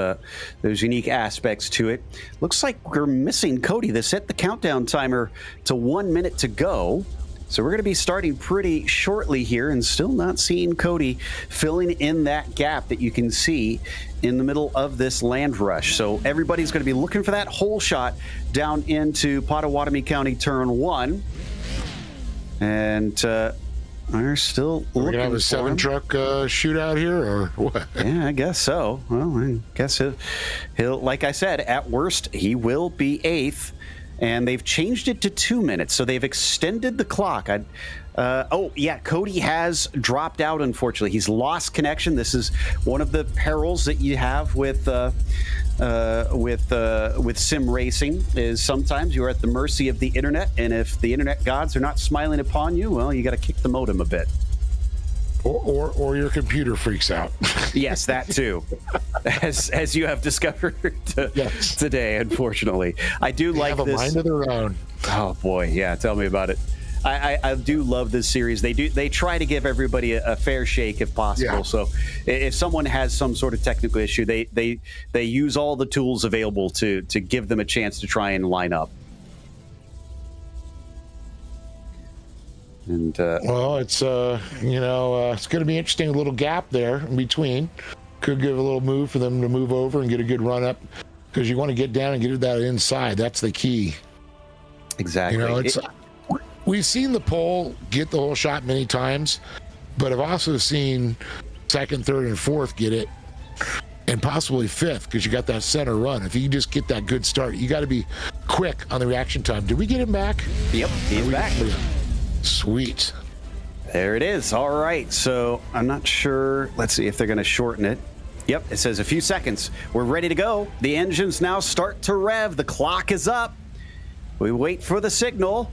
unique aspects to it. Looks like we're missing Cody. They set the countdown timer to 1 minute to go. So we're going to be starting pretty shortly here, and still not seeing Cody filling in that gap that you can see in the middle of this Land Rush. So everybody's going to be looking for that hole shot down into Pottawatomie County Turn 1. And we're still looking for him. We're going to have a 7-truck shootout here, or what? Yeah, I guess so. Well, I guess he'll, like I said, at worst, he will be 8th. And they've changed it to 2 minutes, so they've extended the clock. Cody has dropped out, unfortunately. He's lost connection. This is one of the perils that you have with sim racing, is sometimes you're at the mercy of the internet, and if the internet gods are not smiling upon you, well, you got to kick the modem a bit. Or your computer freaks out. Yes, that too, as you have discovered today. Unfortunately, I do like have a this. Mind of their own. Oh boy, yeah, tell me about it. I do love this series. They try to give everybody a fair shake if possible. Yeah. So if someone has some sort of technical issue, they use all the tools available to give them a chance to try and line up. And well, it's it's going to be interesting. A little gap there in between could give a little move for them to move over and get a good run up, because you want to get down and get that inside. That's the key. Exactly. We've seen the pole get the whole shot many times, but I've also seen 2nd, 3rd, and 4th get it, and possibly 5th, because you got that center run. If you just get that good start, you got to be quick on the reaction time. Did we get him back? Yep, he's back. Sweet. There it is. All right. So I'm not sure. Let's see if they're going to shorten it. Yep. It says a few seconds. We're ready to go. The engines now start to rev. The clock is up. We wait for the signal.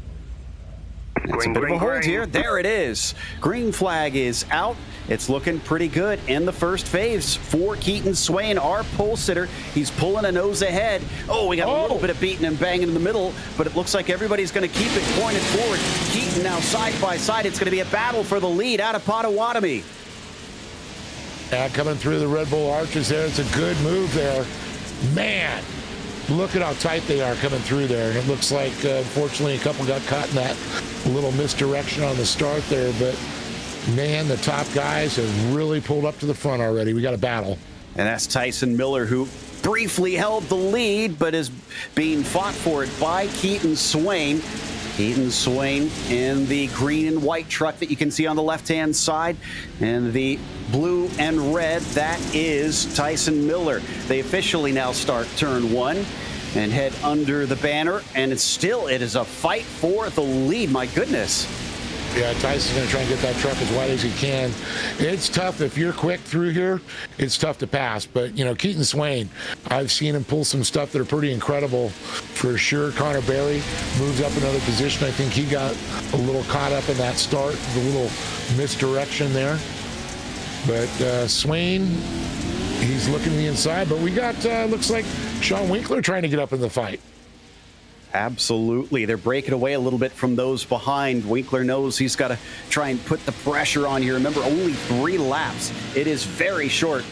It's a bit of a hold here. There it is. Green flag is out. It's looking pretty good in the first phase for Keaton Swain, our pole sitter. He's pulling a nose ahead. Oh, we got a little bit of beating and banging in the middle, but it looks like everybody's going to keep it pointed forward. Keaton now side by side. It's going to be a battle for the lead out of Pottawatomie. Yeah, coming through the Red Bull arches there. It's a good move there. Man, look at how tight they are coming through there. And it looks like, unfortunately, a couple got caught in that little misdirection on the start there, but man, the top guys have really pulled up to the front already. We got a battle. And that's Tyson Miller, who briefly held the lead, but is being fought for it by Keaton Swain. Keaton Swain in the green and white truck that you can see on the left-hand side, and the blue and red, that is Tyson Miller. They officially now start turn 1. and head under the banner. And it is a fight for the lead. My goodness. Yeah, Tyson's going to try and get that truck as wide as he can. It's tough. If you're quick through here, it's tough to pass. But, Keaton Swain, I've seen him pull some stuff that are pretty incredible for sure. Connor Berry moves up another position. I think he got a little caught up in that start, the little misdirection there. But Swain, he's looking to the inside. But we got, looks like Sean Winkler trying to get up in the fight. Absolutely. They're breaking away a little bit from those behind. Winkler knows he's got to try and put the pressure on here. Remember, only 3 laps. It is very short.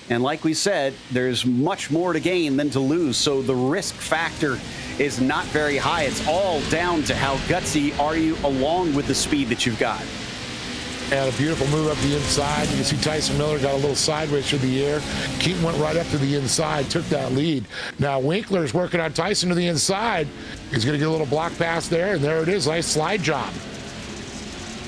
And like we said, there's much more to gain than to lose. So the risk factor is not very high. It's all down to how gutsy are you along with the speed that you've got. And a beautiful move up the inside. You can see Tyson Miller got a little sideways through the air. Keaton went right up to the inside, took that lead. Now Winkler's working on Tyson to the inside. He's going to get a little block pass there, and there it is. Nice slide job.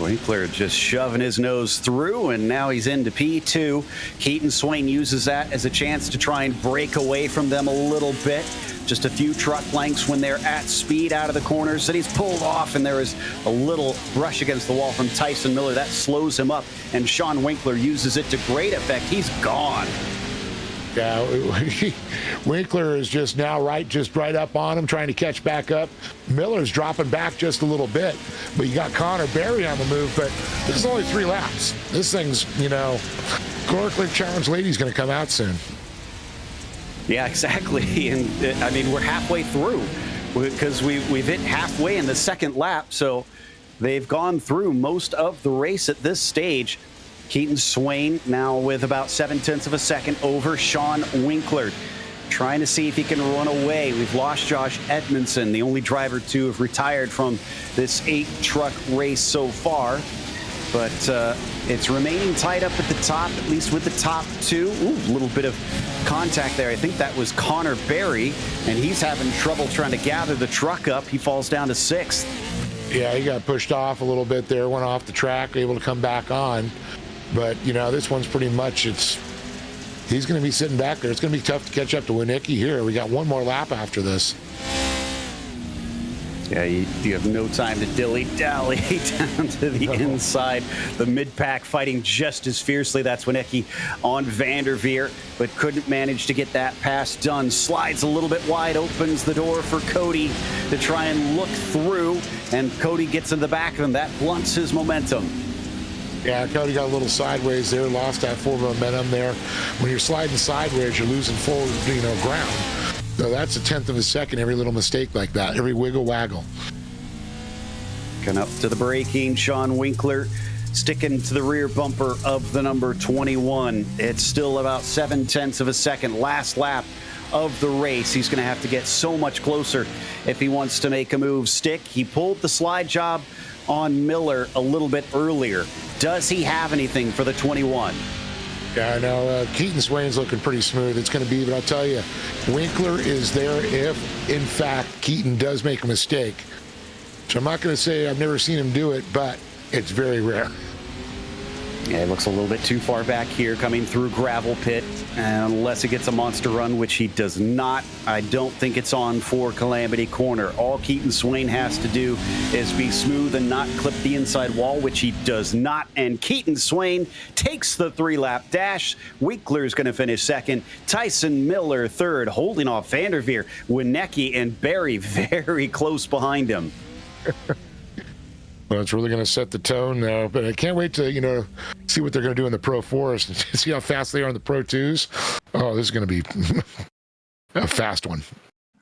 Winkler just shoving his nose through, and now he's into P2. Keaton Swain uses that as a chance to try and break away from them a little bit. Just a few truck lengths when they're at speed out of the corners. Then he's pulled off, and there is a little brush against the wall from Tyson Miller. That slows him up, and Sean Winkler uses it to great effect. He's gone. Yeah, Winkler is just right up on him, trying to catch back up. Miller's dropping back just a little bit, but you got Connor Berry on the move, but this is only 3 laps. This thing's, Corkler Challenge Lady's going to come out soon. Yeah, exactly. And I mean, we're halfway through because we've hit halfway in the second lap. So they've gone through most of the race at this stage. Keaton Swain now with about 0.7 of a second over Sean Winkler, trying to see if he can run away. We've lost Josh Edmondson, the only driver to have retired from this 8-truck race so far. But it's remaining tight up at the top, at least with the top 2. Ooh, a little bit of contact there. I think that was Connor Berry, and he's having trouble trying to gather the truck up. He falls down to 6th. Yeah, he got pushed off a little bit there, went off the track, able to come back on. But, this one's pretty much, he's going to be sitting back there. It's going to be tough to catch up to Winicki here. We got one more lap after this. Yeah, you have no time to dilly-dally down to the inside. The mid-pack fighting just as fiercely. That's Winicki on Vanderveer, but couldn't manage to get that pass done. Slides a little bit wide, opens the door for Cody to try and look through, and Cody gets in the back of him. That blunts his momentum. Yeah, Cody got a little sideways there, lost that forward momentum there. When you're sliding sideways, you're losing forward, ground. So that's 1/10 of a second, every little mistake like that, every wiggle waggle. Coming up to the braking, Sean Winkler sticking to the rear bumper of the number 21. It's still about 0.7 of a second, last lap of the race. He's going to have to get so much closer if he wants to make a move stick. He pulled the slide job on Miller a little bit earlier. Does he have anything for the 21? Yeah, I know. Keaton Swain's looking pretty smooth. It's going to be, but I'll tell you, Winkler is there if, in fact, Keaton does make a mistake. So I'm not going to say I've never seen him do it, but it's very rare. Yeah, it looks a little bit too far back here coming through gravel pit. And unless he gets a monster run, which he does not, I don't think it's on for Calamity Corner. All Keaton Swain has to do is be smooth and not clip the inside wall, which he does not. And Keaton Swain takes the 3-lap dash. Winkler's going to finish second. Tyson Miller third, holding off Vanderveer. Winicki and Berry very close behind him. Well, it's really going to set the tone now, but I can't wait to, see what they're going to do in the Pro 4s and see how fast they are in the Pro 2s. Oh, this is going to be a fast one.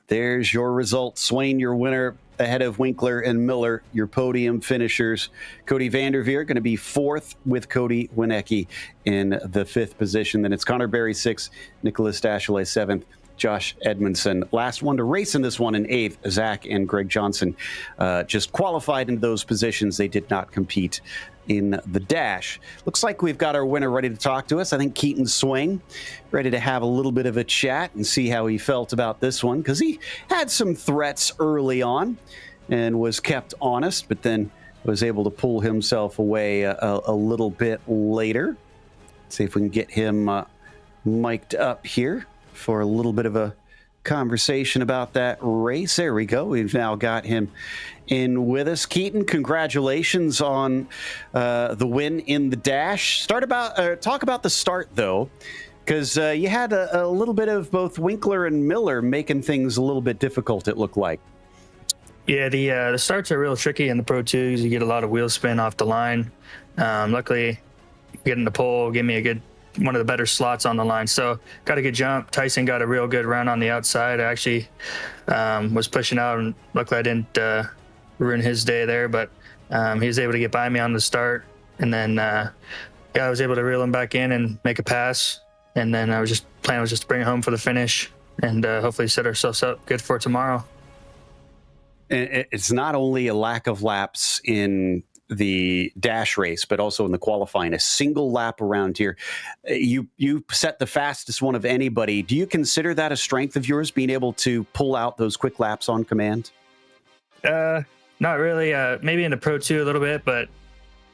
There's your result. Swain, your winner, ahead of Winkler and Miller, your podium finishers. Cody Vanderveer going to be 4th with Cody Winicki in the 5th position. Then it's Connor Berry 6th, Nicholas Dashley 7th, Josh Edmondson. Last one to race in this one in 8th, Zach and Greg Johnson just qualified into those positions. They did not compete in the dash. Looks like we've got our winner ready to talk to us. I think Keaton Swain ready to have a little bit of a chat and see how he felt about this one, because he had some threats early on and was kept honest, but then was able to pull himself away a little bit later. Let's see if we can get him mic'd up here for a little bit of a conversation about that race. There we go. We've now got him in with us. Keaton, congratulations on the win in the dash. Talk about the start, though, because you had a little bit of both Winkler and Miller making things a little bit difficult, it looked like. Yeah, the starts are real tricky in the Pro 2s. You get a lot of wheel spin off the line. Luckily, getting the pole gave me one of the better slots on the line. So got a good jump. Tyson got a real good run on the outside. I actually was pushing out, and luckily I didn't ruin his day there, but he was able to get by me on the start. And then I was able to reel him back in and make a pass. And then plan was just to bring it home for the finish and hopefully set ourselves up good for tomorrow. It's not only a lack of laps in the dash race, but also in the qualifying. A single lap around here. You set the fastest one of anybody. Do you consider that a strength of yours, being able to pull out those quick laps on command? Not really. Maybe in the Pro 2 a little bit, but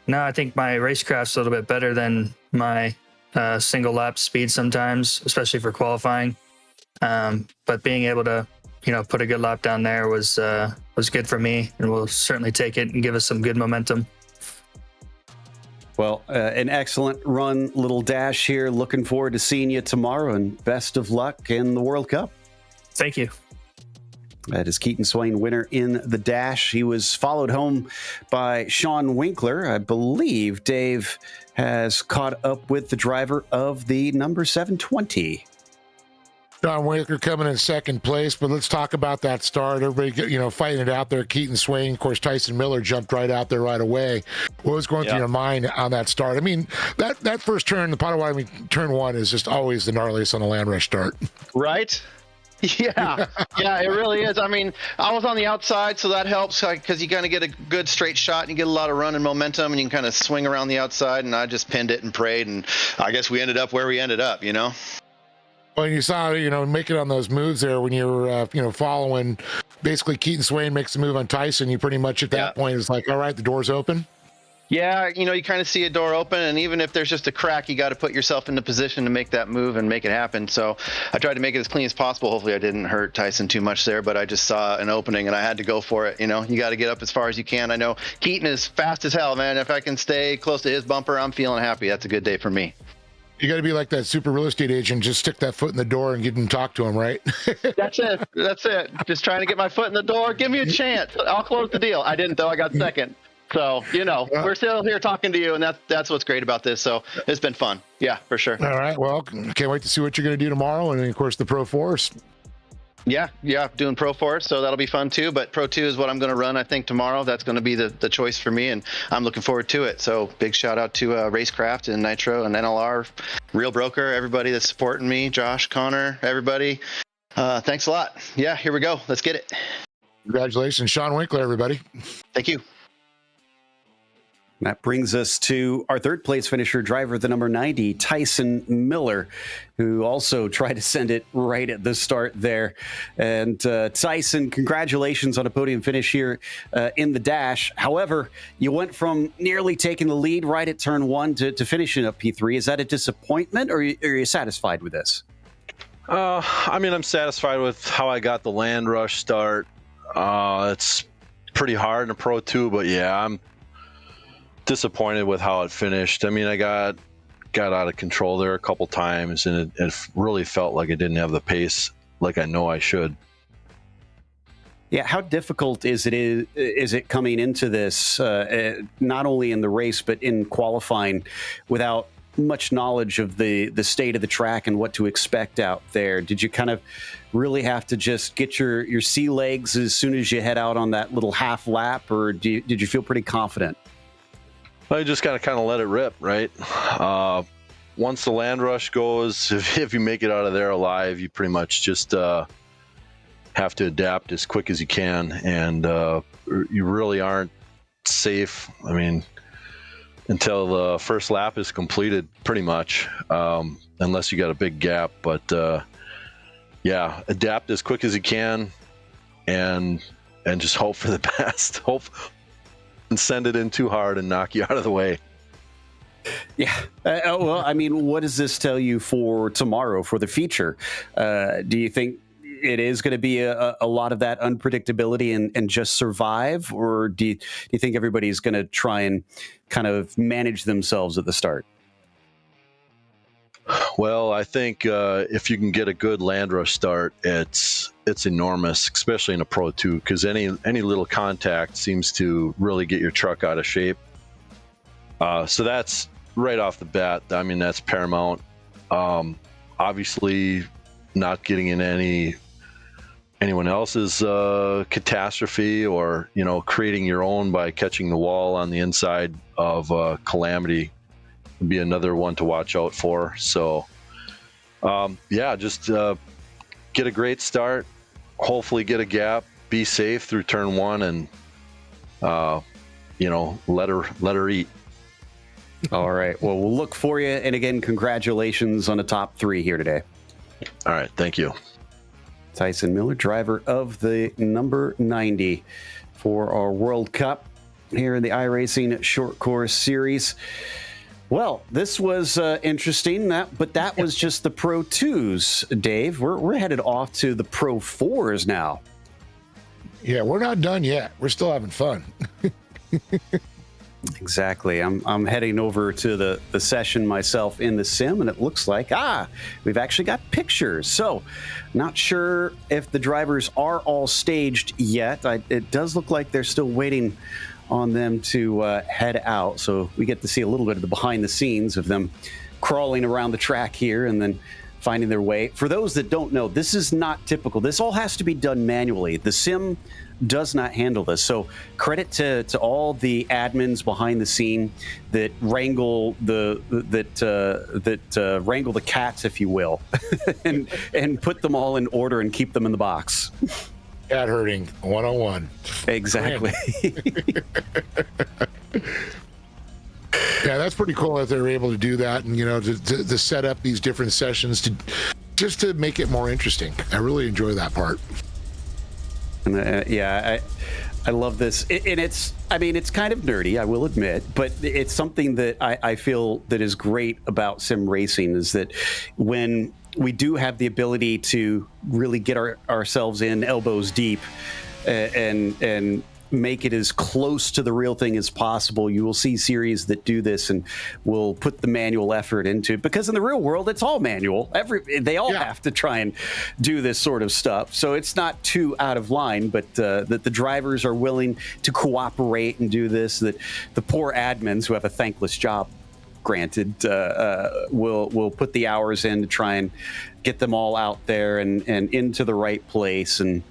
no, I think my racecraft's a little bit better than my single lap speed sometimes, especially for qualifying. But being able to, put a good lap down there was good for me, and we'll certainly take it and give us some good momentum. Well, an excellent run, little dash here. Looking forward to seeing you tomorrow, and best of luck in the World Cup. Thank you. That is Keaton Swain, winner in the dash. He was followed home by Sean Winkler. I believe Dave has caught up with the driver of the number 720. Sean Winkler coming in second place, but let's talk about that start. Everybody, fighting it out there. Keaton Swain, of course, Tyson Miller jumped right out there right away. What was going through your mind on that start? I mean, that first turn, the Potawatomi turn one is just always the gnarliest on a land rush start. Right? Yeah, it really is. I mean, I was on the outside, so that helps because you kind of get a good straight shot and you get a lot of run and momentum, and you can kind of swing around the outside, and I just pinned it and prayed, and I guess we ended up where we ended up, Well, you saw, making on those moves there when you were, following, basically Keaton Swain makes the move on Tyson. You pretty much at that point, it's like, all right, the door's open. Yeah, you kind of see a door open, and even if there's just a crack, you got to put yourself in the position to make that move and make it happen. So I tried to make it as clean as possible. Hopefully I didn't hurt Tyson too much there, but I just saw an opening and I had to go for it. You got to get up as far as you can. I know Keaton is fast as hell, man. If I can stay close to his bumper, I'm feeling happy. That's a good day for me. You got to be like that super real estate agent. Just stick that foot in the door and get him to talk to him, right? That's it. Just trying to get my foot in the door. Give me a chance. I'll close the deal. I didn't, though. I got second. So, we're still here talking to you, and that's what's great about this. So it's been fun. Yeah, for sure. All right. Well, can't wait to see what you're going to do tomorrow. And, of course, the Pro 4s. Yeah, doing Pro 4, so that'll be fun too. But Pro 2 is what I'm going to run, I think, tomorrow. That's going to be the choice for me, and I'm looking forward to it. So big shout out to Racecraft and Nitro and NLR, Real Broker, everybody that's supporting me, Josh, Connor, everybody. Thanks a lot. Yeah, here we go. Let's get it. Congratulations, Sean Winkler, everybody. Thank you. That brings us to our third place finisher, driver of the number 90, Tyson Miller, who also tried to send it right at the start there. And Tyson, congratulations on a podium finish here in the dash. However, you went from nearly taking the lead right at turn one to finishing up P3. Is that a disappointment, or are you satisfied with this? I'm satisfied with how I got the land rush start. It's pretty hard in a Pro 2, but yeah, I'm disappointed with how it finished. I got out of control there a couple times, and it really felt like I didn't have the pace like I know I should. Yeah, how difficult is it coming into this, not only in the race but in qualifying, without much knowledge of the state of the track and what to expect out there? Did you kind of really have to just get your sea legs as soon as you head out on that little half lap, or did you feel pretty confident? I just got to kind of let it rip, right? Once the land rush goes, if you make it out of there alive, you pretty much just have to adapt as quick as you can, and you really aren't safe. Until the first lap is completed, pretty much, unless you got a big gap. But yeah, adapt as quick as you can, and just hope for the best. Hope. And send it in too hard and knock you out of the way. Yeah. What does this tell you for tomorrow, for the feature? Do you think it is going to be a lot of that unpredictability and just survive, or do you think everybody's going to try and kind of manage themselves at the start? Well, I think if you can get a good land rush start, it's enormous, especially in a Pro 2, because any little contact seems to really get your truck out of shape. So that's right off the bat. I mean, that's paramount. Obviously, not getting in anyone else's catastrophe, or creating your own by catching the wall on the inside of calamity would be another one to watch out for. So just get a great start, hopefully get a gap, be safe through turn 1, and let her eat. All right, well, we'll look for you, and again, congratulations on the top 3 here today. All right, thank you. Tyson Miller, driver of the number 90 for our World Cup here in the iRacing Short Course Series. Well, this was interesting, but that was just the Pro 2s, Dave. We're headed off to the Pro 4s now. Yeah, we're not done yet. We're still having fun. Exactly. I'm heading over to the session myself in the sim, and it looks like, we've actually got pictures. So, not sure if the drivers are all staged yet. It does look like they're still waiting on them to head out. So we get to see a little bit of the behind the scenes of them crawling around the track here and then finding their way. For those that don't know, this is not typical. This all has to be done manually. The sim does not handle this. So credit to all the admins behind the scene that wrangle wrangle the cats, if you will, and put them all in order and keep them in the box. Cat herding 101. Exactly. Yeah, that's pretty cool that they're able to do that, and to set up these different sessions to make it more interesting. I really enjoy that part. And I love this, and it's kind of nerdy, I will admit, but it's something that I feel that is great about sim racing, is that when we do have the ability to really get ourselves in elbows deep and make it as close to the real thing as possible. You will see series that do this and will put the manual effort into it, because in the real world, it's all manual. They all have to try and do this sort of stuff. So it's not too out of line, but that the drivers are willing to cooperate and do this, that the poor admins who have a thankless job, granted, will put the hours in to try and get them all out there and into the right place, and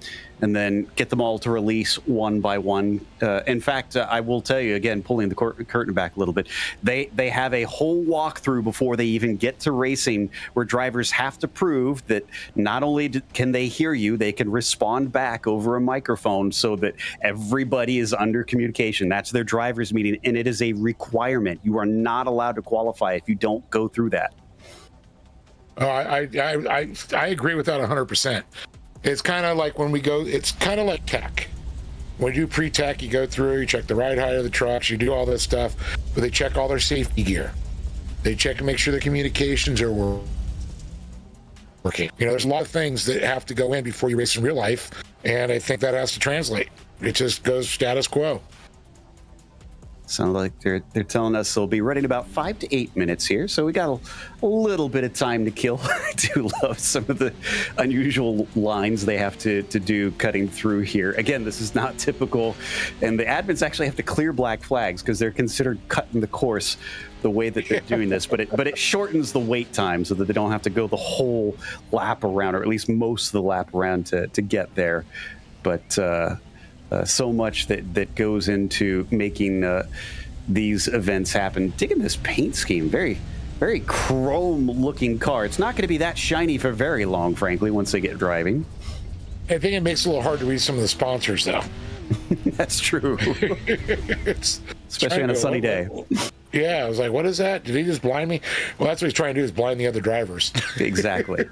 then get them all to release one by one. In fact, I will tell you, again, pulling the curtain back a little bit, they have a whole walkthrough before they even get to racing, where drivers have to prove that not only can they hear you, they can respond back over a microphone, so that everybody is under communication. That's their driver's meeting, and it is a requirement. You are not allowed to qualify if you don't go through that. I agree with that 100%. It's kind of like when we go, it's kind of like tech. When you do pre-tech, you go through, you check the ride height of the trucks, you do all that stuff, but they check all their safety gear. They check and make sure the communications are working. There's a lot of things that have to go in before you race in real life, and I think that has to translate. It just goes status quo. Sounds like they're telling us they'll be ready in about 5 to 8 minutes here, so we got a little bit of time to kill. I do love some of the unusual lines they have to do cutting through here. Again, this is not typical, and the admins actually have to clear black flags because they're considered cutting the course the way that they're doing this, but it shortens the wait time so that they don't have to go the whole lap around, or at least most of the lap around to get there. But so much that goes into making these events happen. Digging this paint scheme, very, very chrome-looking car. It's not going to be that shiny for very long, frankly, once they get driving. I think it makes it a little hard to read some of the sponsors, though. That's true. Especially on a sunny day. Yeah, I was like, what is that? Did he just blind me? Well, that's what he's trying to do, is blind the other drivers. Exactly.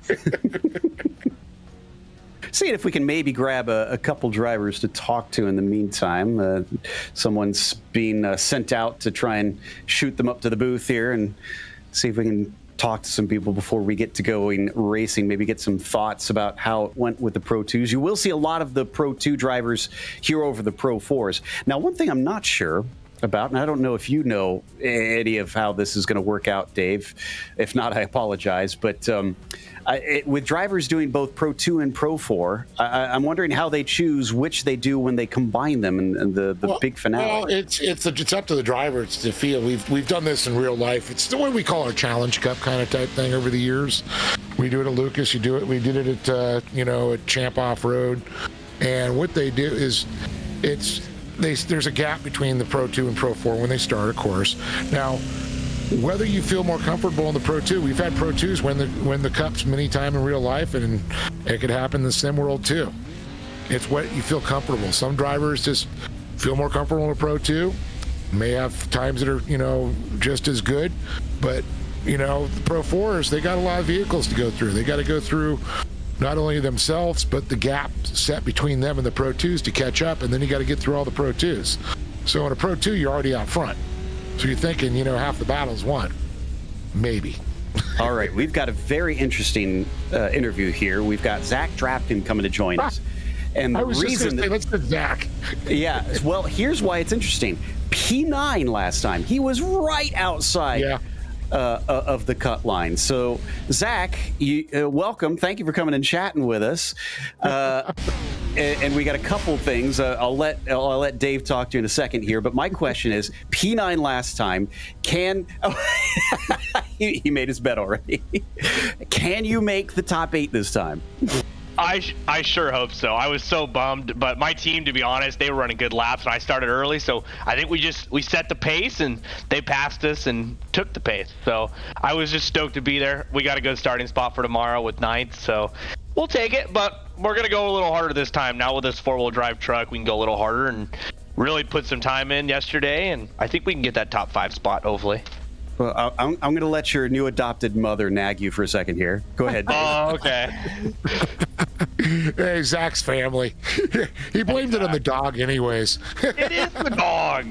Seeing if we can maybe grab a couple drivers to talk to in the meantime. Someone's being sent out to try and shoot them up to the booth here and see if we can talk to some people before we get to going racing, maybe get some thoughts about how it went with the Pro 2s. You will see a lot of the Pro 2 drivers here over the Pro 4s. Now, one thing I'm not sure about, and I don't know if you know any of how this is going to work out, Dave. If not, I apologize. But with drivers doing both Pro 2 and Pro 4, I'm wondering how they choose which they do when they combine them in the big finale. Well, it's up to the driver. It's the feel. We've done this in real life. It's the way we call our Challenge Cup kind of type thing over the years. We do it at Lucas. We did it at Champ Off Road. And what they do is there's a gap between the Pro 2 and Pro 4 when they start, of course. Now, whether you feel more comfortable in the Pro 2, we've had Pro 2s win the cups many times in real life, and it could happen in the sim world too. It's what you feel comfortable. Some drivers just feel more comfortable in a Pro 2, may have times that are, just as good, but, the Pro 4s, they got a lot of vehicles to go through. They got to go through not only themselves, but the gap set between them and the Pro 2s to catch up, and then you got to get through all the Pro 2s. So in a Pro 2, you're already out front. So you're thinking, half the battle's won. Maybe. All right, we've got a very interesting interview here. We've got Zach Drapkin coming to join us. And the reason let's put Zach. Yeah, well, here's why it's interesting. P9 last time, he was right outside. Yeah. Of the cut line. So, Zach, welcome. Thank you for coming and chatting with us. And we got a couple things. I'll let Dave talk to you in a second here. But my question is, P9 last time, he made his bet already. Can you make the top 8 this time? I sure hope so. I was so bummed, but my team, to be honest, they were running good laps and I started early, so I think we set the pace and they passed us and took the pace. So I was just stoked to be there. We got a good starting spot for tomorrow with 9th, so we'll take it, but we're going to go a little harder this time. Now with this 4-wheel drive truck, we can go a little harder and really put some time in yesterday, and I think we can get that top 5 spot, hopefully. Well, I'm going to let your new adopted mother nag you for a second here. Go ahead, Dave. Oh, okay. Hey, Zach's family. He blamed it on the dog anyways. It is the dog.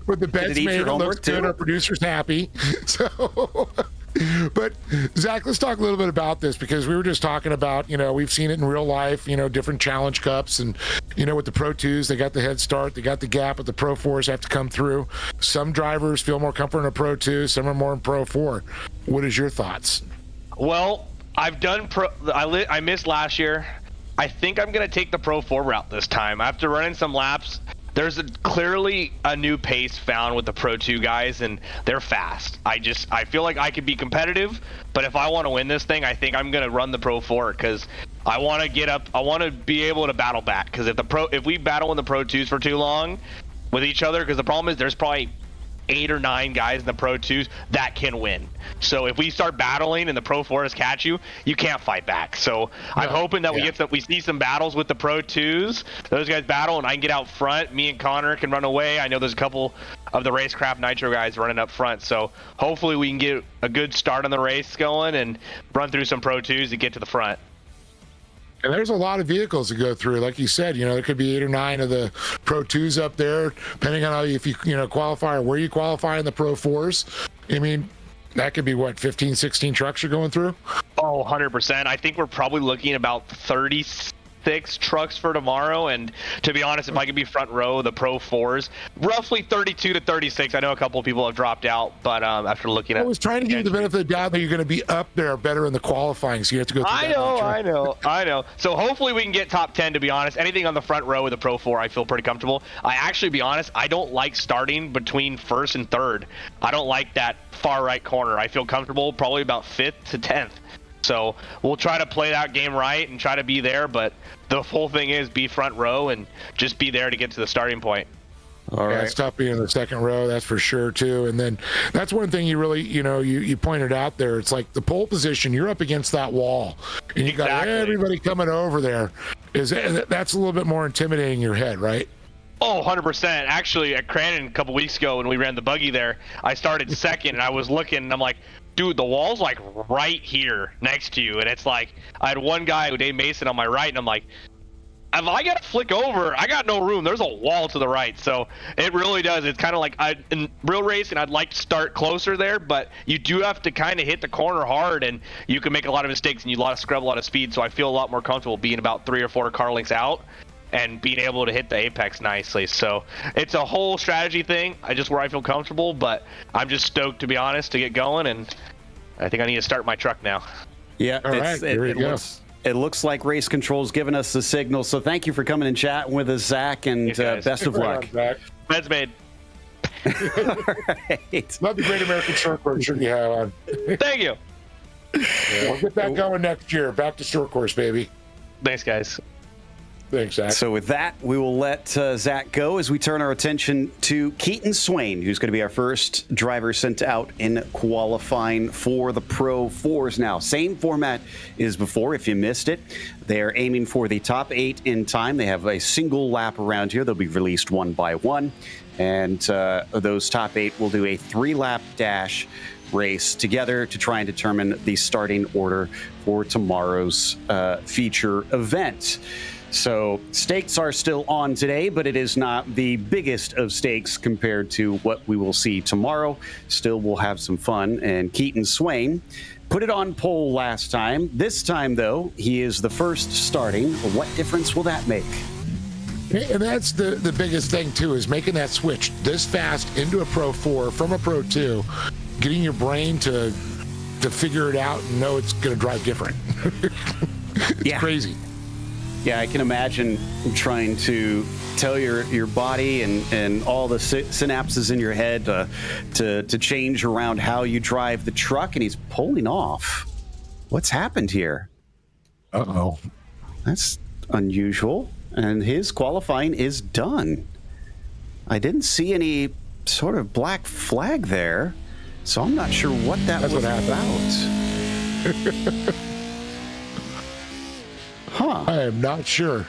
But the bed's made, it looks good, our producer's happy. So... But Zach, let's talk a little bit about this, because we were just talking about, we've seen it in real life, different Challenge Cups, and, with the Pro 2s, they got the head start, they got the gap, but the Pro 4s have to come through. Some drivers feel more comfort in a Pro 2, some are more in Pro 4. What is your thoughts? Well, I've done I missed last year. I think I'm going to take the Pro 4 route this time. After running some laps, there's clearly a new pace found with the Pro 2 guys, and they're fast. I feel like I could be competitive, but if I want to win this thing, I think I'm going to run the Pro 4 because I want to get up. I want to be able to battle back, because if we battle in the Pro 2s for too long with each other, because the problem is there's probably 8 or 9 guys in the Pro 2s that can win. So if we start battling and the Pro 4s catch you, you can't fight back. So I'm hoping that we see some battles with the Pro 2s. Those guys battle and I can get out front. Me and Connor can run away. I know there's a couple of the Racecraft Nitro guys running up front. So hopefully we can get a good start on the race going and run through some Pro 2s to get to the front. And there's a lot of vehicles to go through. Like you said, there could be 8 or 9 of the Pro 2s up there, depending on if you qualify or where you qualify in the Pro 4s. I mean, that could be, 15, 16 trucks you're going through? Oh, 100%. I think we're probably looking about 36 trucks for tomorrow, and to be honest, if I could be front row, the Pro 4s, roughly 32 to 36. I know a couple of people have dropped out, but after looking at, I was trying to give you the benefit of the doubt that you're going to be up there better in the qualifying, so you have to go through I know. So hopefully we can get top 10, to be honest. Anything on the front row with the Pro 4, I feel pretty comfortable. To be honest, I don't like starting between 1st and 3rd. I don't like that far right corner. I feel comfortable probably about 5th to 10th. So we'll try to play that game right and try to be there, but the whole thing is be front row and just be there to get to the starting point. All right. It's tough being in the second row, that's for sure, too. And then that's one thing you really, you pointed out there. It's like the pole position, you're up against that wall, and you got everybody coming over there. That's a little bit more intimidating in your head, right? Oh, 100%. Actually, at Crandon a couple weeks ago when we ran the buggy there, I started second, and I was looking, and I'm like, dude, the wall's like right here next to you. And it's like, I had one guy, Dave Mason, on my right, and I'm like, if I got to flick over, I got no room. There's a wall to the right, so it really does. It's kind of like in real racing, I'd like to start closer there, but you do have to kind of hit the corner hard, and you can make a lot of mistakes, and you scrub a lot of speed. So I feel a lot more comfortable being about 3 or 4 car lengths out and being able to hit the apex nicely. So it's a whole strategy thing. Where I feel comfortable, but I'm just stoked, to be honest, to get going, and I think I need to start my truck now. Yeah, All right, here we go. It looks like Race Control's given us the signal. So thank you for coming and chatting with us, Zach, and best of luck. That's made. All right. Love the Great American Short Course shirt you have on. Thank you. Yeah, we'll get that going next year. Back to short course, baby. Thanks, guys. Thanks, Zach. So with that, we will let Zach go as we turn our attention to Keaton Swain, who's going to be our first driver sent out in qualifying for the Pro 4s now. Same format as before, if you missed it. They are aiming for the top 8 in time. They have a single lap around here. They'll be released one by one. And those top 8 will do a 3-lap dash race together to try and determine the starting order for tomorrow's feature event. So stakes are still on today, but it is not the biggest of stakes compared to what we will see tomorrow. Still, we'll have some fun. And Keaton Swain put it on pole last time. This time, though, he is the first starting. What difference will that make? And that's the biggest thing, too, is making that switch this fast into a Pro 4 from a Pro 2, getting your brain to figure it out and know it's going to drive different. It's crazy. Yeah, I can imagine trying to tell your body and all the synapses in your head to change around how you drive the truck, and he's pulling off. What's happened here? Uh-oh. That's unusual. And his qualifying is done. I didn't see any sort of black flag there, so I'm not sure what that was about. Huh. I am not sure.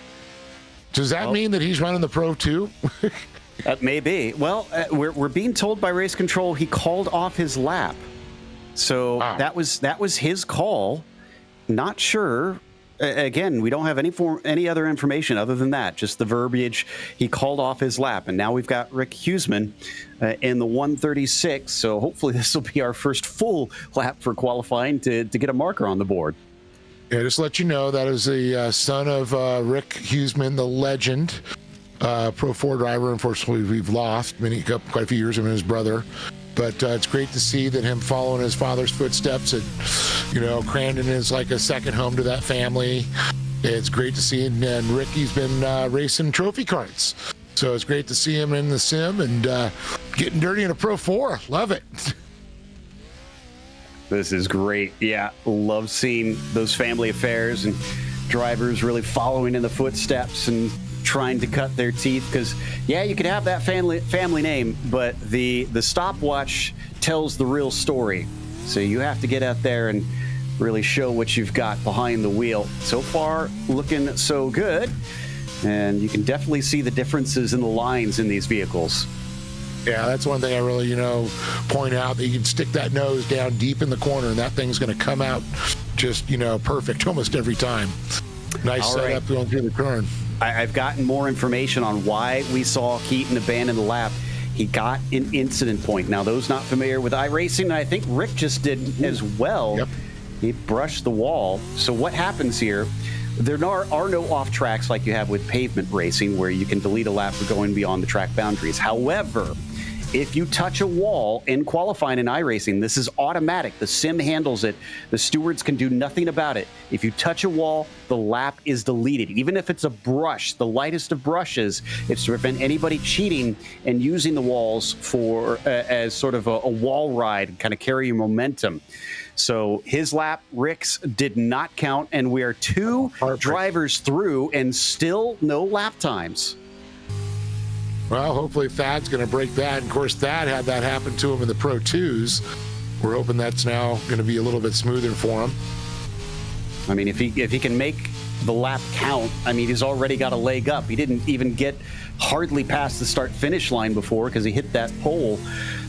Does that mean that he's running the Pro 2? That may be. Well, we're being told by Race Control he called off his lap. So that was his call. Not sure. Again, we don't have any other information other than that, just the verbiage. He called off his lap, and now we've got Rick Huseman in the 136. So hopefully this will be our first full lap for qualifying to get a marker on the board. Yeah, just to let you know, that is the son of Rick Huseman, the legend, Pro 4 driver. Unfortunately, we've lost quite a few years of him and his brother. But it's great to see that him following his father's footsteps. Crandon is like a second home to that family. It's great to see him. And Ricky's been racing trophy carts. So it's great to see him in the sim and getting dirty in a Pro 4. Love it. This is great. Yeah, love seeing those family affairs and drivers really following in the footsteps and trying to cut their teeth. Because, yeah, you could have that family name, but the stopwatch tells the real story. So you have to get out there and really show what you've got behind the wheel. So far, looking so good. And you can definitely see the differences in the lines in these vehicles. Yeah, that's one thing I really, point out, that you can stick that nose down deep in the corner and that thing's going to come out just, perfect almost every time. Nice All setup going through the turn. I've gotten more information on why we saw Keaton abandon the lap. He got an incident point. Now, those not familiar with iRacing, I think Rick just did as well. Yep. He brushed the wall. So what happens here? There are no off tracks like you have with pavement racing where you can delete a lap for going beyond the track boundaries. However, if you touch a wall in qualifying in iRacing, this is automatic. The sim handles it. The stewards can do nothing about it. If you touch a wall, the lap is deleted. Even if it's a brush, the lightest of brushes, it's to prevent anybody cheating and using the walls for as sort of a wall ride, kind of carry your momentum. So his lap, Rick's, did not count, and we are two drivers through and still no lap times. Well, hopefully Thad's going to break that. Of course, Thad had that happen to him in the Pro 2s. We're hoping that's now going to be a little bit smoother for him. I mean, if he can make the lap count, I mean, he's already got a leg up. He didn't even get hardly past the start-finish line before because he hit that pole.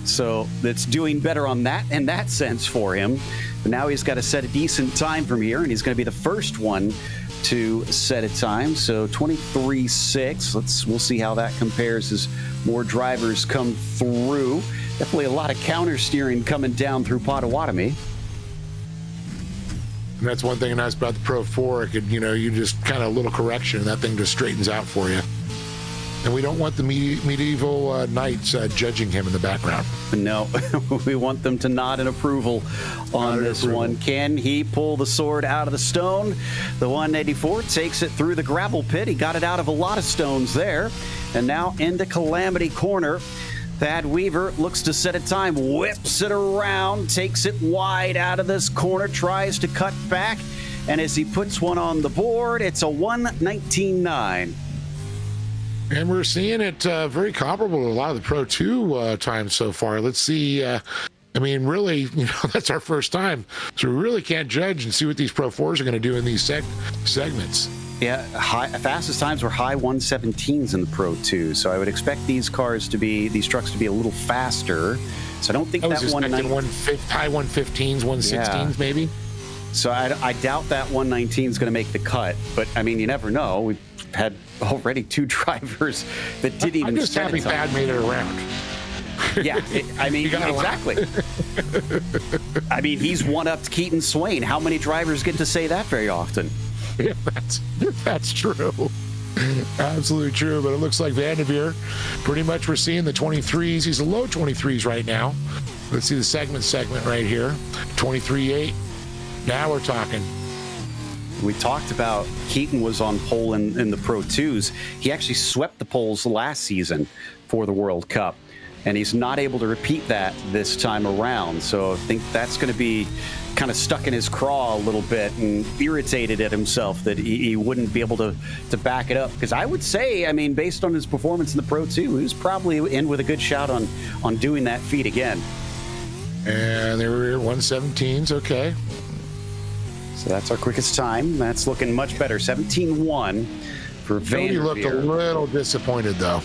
So that's doing better on that in that sense for him. But now he's got to set a decent time from here, and he's going to be the first one to set a time. So 23.6. We'll see how that compares as more drivers come through. Definitely a lot of counter steering coming down through Potawatomi. And that's one thing nice about the Pro 4. It could, you just kind of a little correction, and that thing just straightens out for you. And we don't want the medieval knights judging him in the background. No, we want them to nod in approval on this one. Can he pull the sword out of the stone? The 184 takes it through the gravel pit. He got it out of a lot of stones there. And now into Calamity Corner. Thad Weaver looks to set a time, whips it around, takes it wide out of this corner, tries to cut back. And as he puts one on the board, it's a 1:19.9. And we're seeing it very comparable to a lot of the Pro 2 times so far. Let's see. Really, that's our first time. So we really can't judge and see what these Pro 4s are going to do in these segments. Yeah, fastest times were high 117s in the Pro 2. So I would expect these trucks to be a little faster. So I don't think I was that expecting high 115s, 116s maybe. So I doubt that 119 is going to make the cut. But you never know. We've had already 2 drivers that didn't even. I'm just happy Thad made it around. Yeah, exactly. He's one-upped Keaton Swain. How many drivers get to say that very often? Yeah, that's true. Absolutely true. But it looks like Vanderveer, pretty much we're seeing the 23s. He's a low 23s right now. Let's see the segment right here. 23.8. Now we're talking. We talked about Keaton was on pole in the Pro 2s. He actually swept the poles last season for the World Cup, and he's not able to repeat that this time around. So I think that's going to be kind of stuck in his craw a little bit and irritated at himself that he wouldn't be able to back it up. Because I would say, based on his performance in the Pro 2, he was probably in with a good shot on doing that feat again. And they were 117s, okay. So that's our quickest time. That's looking much better. 17.1 for Vanderveer. He looked a little disappointed, though.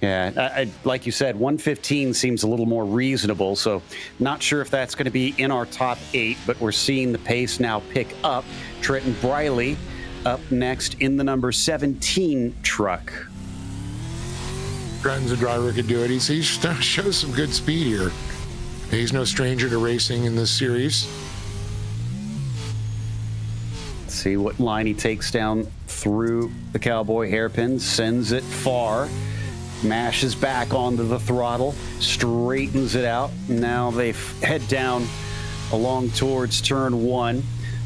Yeah, I like you said, 115 seems a little more reasonable. So not sure if that's going to be in our top 8, but we're seeing the pace now pick up. Trenton Briley up next in the number 17 truck. Crandon's a driver who could do it. He shows some good speed here. He's no stranger to racing in this series. See what line he takes down through the cowboy hairpin, sends it far, mashes back onto the throttle, straightens it out. Now they head down along towards turn 1,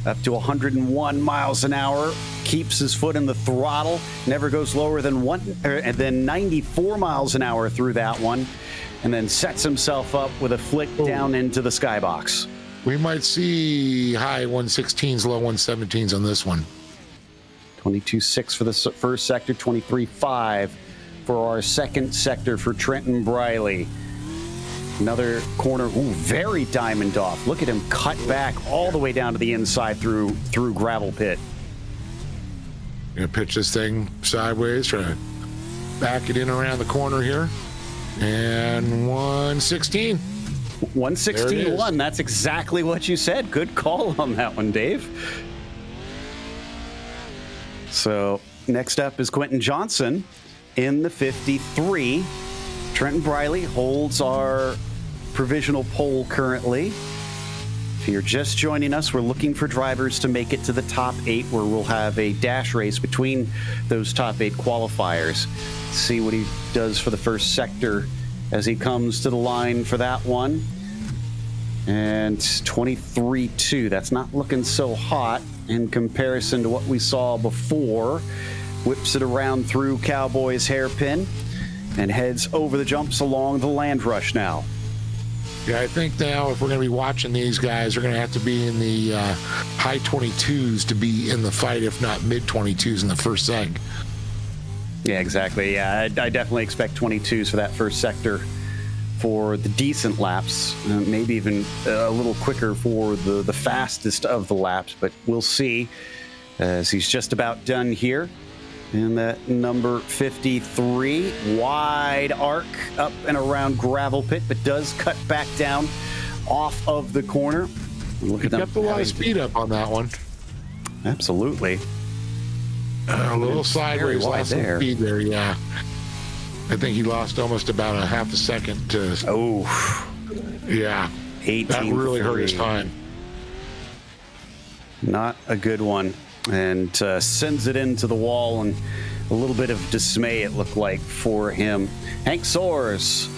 up to 101 miles an hour, keeps his foot in the throttle, never goes lower than 94 miles an hour through that one, and then sets himself up with a flick down into the skybox. We might see high 116s, low 117s on this one. 22.6 for the first sector, 23.5 for our second sector for Trenton Briley. Another corner, very diamond off. Look at him cut back all the way down to the inside through gravel pit. Gonna pitch this thing sideways, try to back it in around the corner here. And 116. 116.1, that's exactly what you said. Good call on that one, Dave. So next up is Quentin Johnson in the 53. Trenton Briley holds our provisional pole currently. If you're just joining us, we're looking for drivers to make it to the top 8, where we'll have a dash race between those top 8 qualifiers. See what he does for the first sector as he comes to the line for that one. And 23.2, that's not looking so hot in comparison to what we saw before. Whips it around through Cowboy's hairpin and heads over the jumps along the land rush now. Yeah, I think now if we're going to be watching these guys, they're going to have to be in the high 22s to be in the fight, if not mid 22s in the first seg. Yeah, exactly. Yeah, I definitely expect 22s for that first sector for the decent laps, maybe even a little quicker for the fastest of the laps, but we'll see as he's just about done here. And that number 53, wide arc up and around gravel pit, but does cut back down off of the corner. Look at them. Kept a lot of speed up on that one. Absolutely. A little sideways, wide lost some there. speed there, yeah. I think he lost almost about a half a second to, Oh, yeah. 18. That really hurt his time. Not a good one. And sends it into the wall, and a little bit of dismay it looked like for him. Hank Soares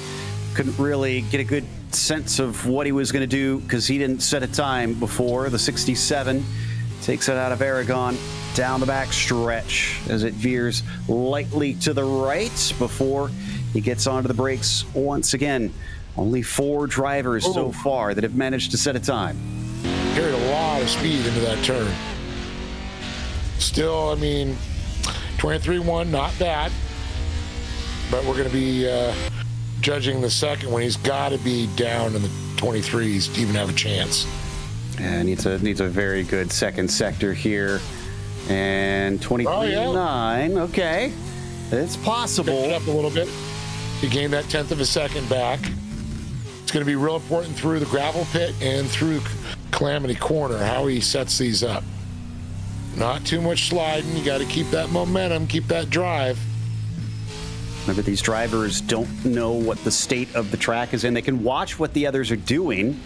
couldn't really get a good sense of what he was going to do because he didn't set a time before. The 67 takes it out of Aragon down the back stretch as it veers lightly to the right before he gets onto the brakes once again. Only 4 drivers so far that have managed to set a time. Carried a lot of speed into that turn. Still, I mean, 23-1, not bad. But we're going to be judging the second one. He's got to be down in the 23s to even have a chance. Yeah, needs a very good second sector here. And 23.9, okay. It's possible. Picked it up a little bit. He gained that 1/10 of a second back. It's going to be real important through the gravel pit and through Calamity Corner, how he sets these up. Not too much sliding. You got to keep that momentum, keep that drive. Remember, these drivers don't know what the state of the track is in. They can watch what the others are doing.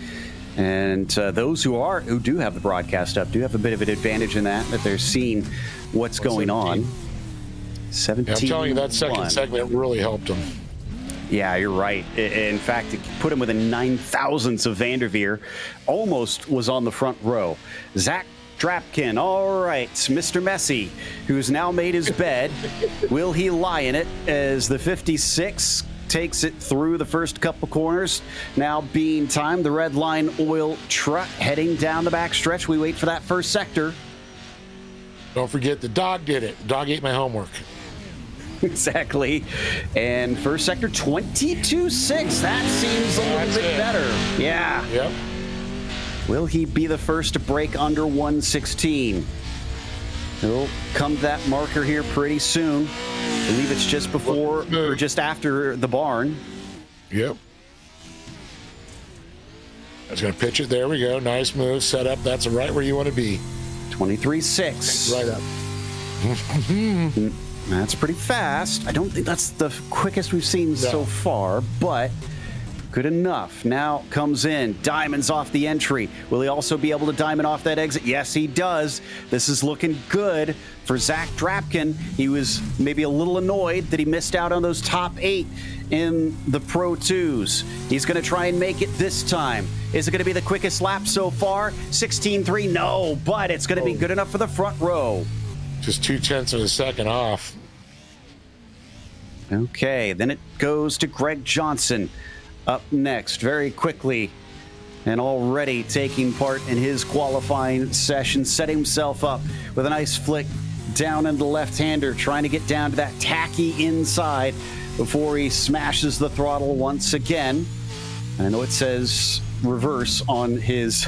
And those who do have the broadcast up do have a bit of an advantage in that they're seeing what's going on. 17. Yeah, I'm telling you, that second segment really helped him. Yeah, you're right. In fact, it put him within 9,000ths of Vanderveer. Almost was on the front row. Zach Drapkin, all right, Mr. Messi, who's now made his bed. Will he lie in it as the 56 takes it through the first couple corners? Now being timed, the red line oil truck heading down the back stretch. We wait for that first sector. Don't forget, the dog did it. The dog ate my homework. Exactly. And first sector, 22.6. That seems a little bit better. Yeah. Yep. Will he be the first to break under 116? He'll come to that marker here pretty soon. I believe it's just before or just after the barn. Yep. I was going to pitch it. There we go. Nice move. Set up. That's right where you want to be. 23.6. Right up. That's pretty fast. I don't think that's the quickest we've seen so far, but good enough. Now comes in. Diamond's off the entry. Will he also be able to diamond off that exit? Yes, he does. This is looking good for Zach Drapkin. He was maybe a little annoyed that he missed out on those top 8 in the Pro 2s. He's going to try and make it this time. Is it going to be the quickest lap so far? 16.3? No, but it's going to be good enough for the front row. Just 0.2 of a second off. Okay, then it goes to Greg Johnson up next very quickly, and already taking part in his qualifying session, set himself up with a nice flick down into the left-hander, trying to get down to that tacky inside before he smashes the throttle once again. And I know it says reverse on his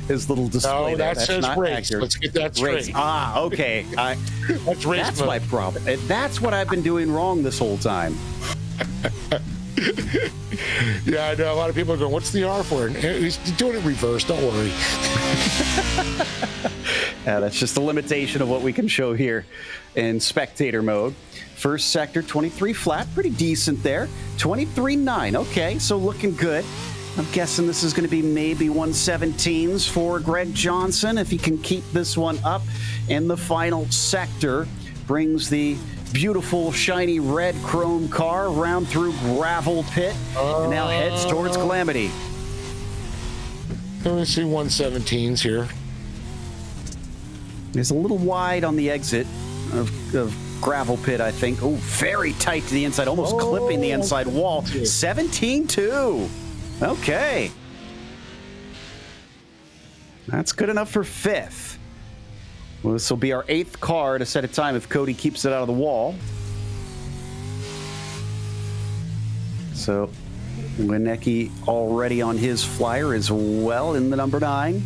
little display. No, that says not race. accurate. Let's get that straight. Race. Ah, okay. That's race That's mode. my problem. That's what I've been doing wrong this whole time. Yeah, I know. A lot of people are going, what's the R for? And he's doing it reverse. Don't worry. Yeah, that's just a limitation of what we can show here in spectator mode. First sector, 23 flat. Pretty decent there. 23.9. Okay, so looking good. I'm guessing this is going to be maybe 117s for Greg Johnson if he can keep this one up. In the final sector, brings the beautiful shiny red chrome car around through gravel pit and now heads towards Calamity. Let me see 117s here. It's a little wide on the exit of gravel pit, I think. Oh, very tight to the inside, almost clipping the inside wall. 17.2. Okay. That's good enough for 5th. Well, this will be our 8th car to set a time if Cody keeps it out of the wall. So, Winnecke already on his flyer as well in the number 9.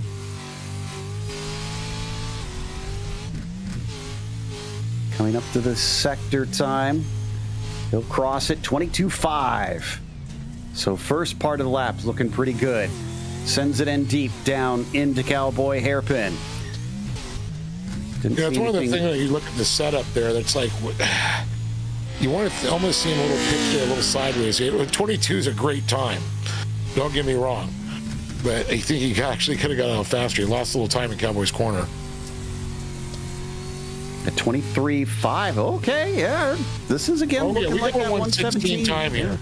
Coming up to the sector time. He'll cross it 22.5. So first part of the lap's looking pretty good. Sends it in deep down into Cowboy Hairpin. Didn't It's see one of the anything- things that you look at the setup there that's like, you want to almost see him a little pitch there, a little sideways. 22 is a great time. Don't get me wrong. But I think he actually could have got out faster. He lost a little time in Cowboys Corner. At 23.5. Okay, yeah. This is again Oh, yeah, looking we like got that a 116 time here.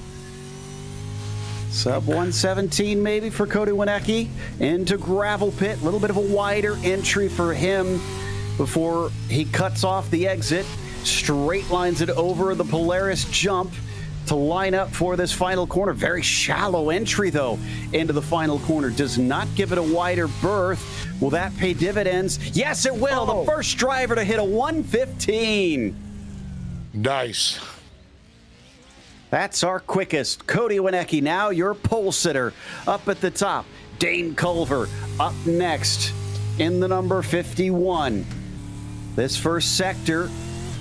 Sub 117 maybe for Cody Winecki. Into gravel pit. A little bit of a wider entry for him before he cuts off the exit. Straight lines it over the Polaris jump to line up for this final corner. Very shallow entry, though, into the final corner. Does not give it a wider berth. Will that pay dividends? Yes, it will. Oh. The first driver to hit a 115. Nice. That's our quickest. Cody Winecki, now your pole sitter up at the top. Dane Culver up next in the number 51. This first sector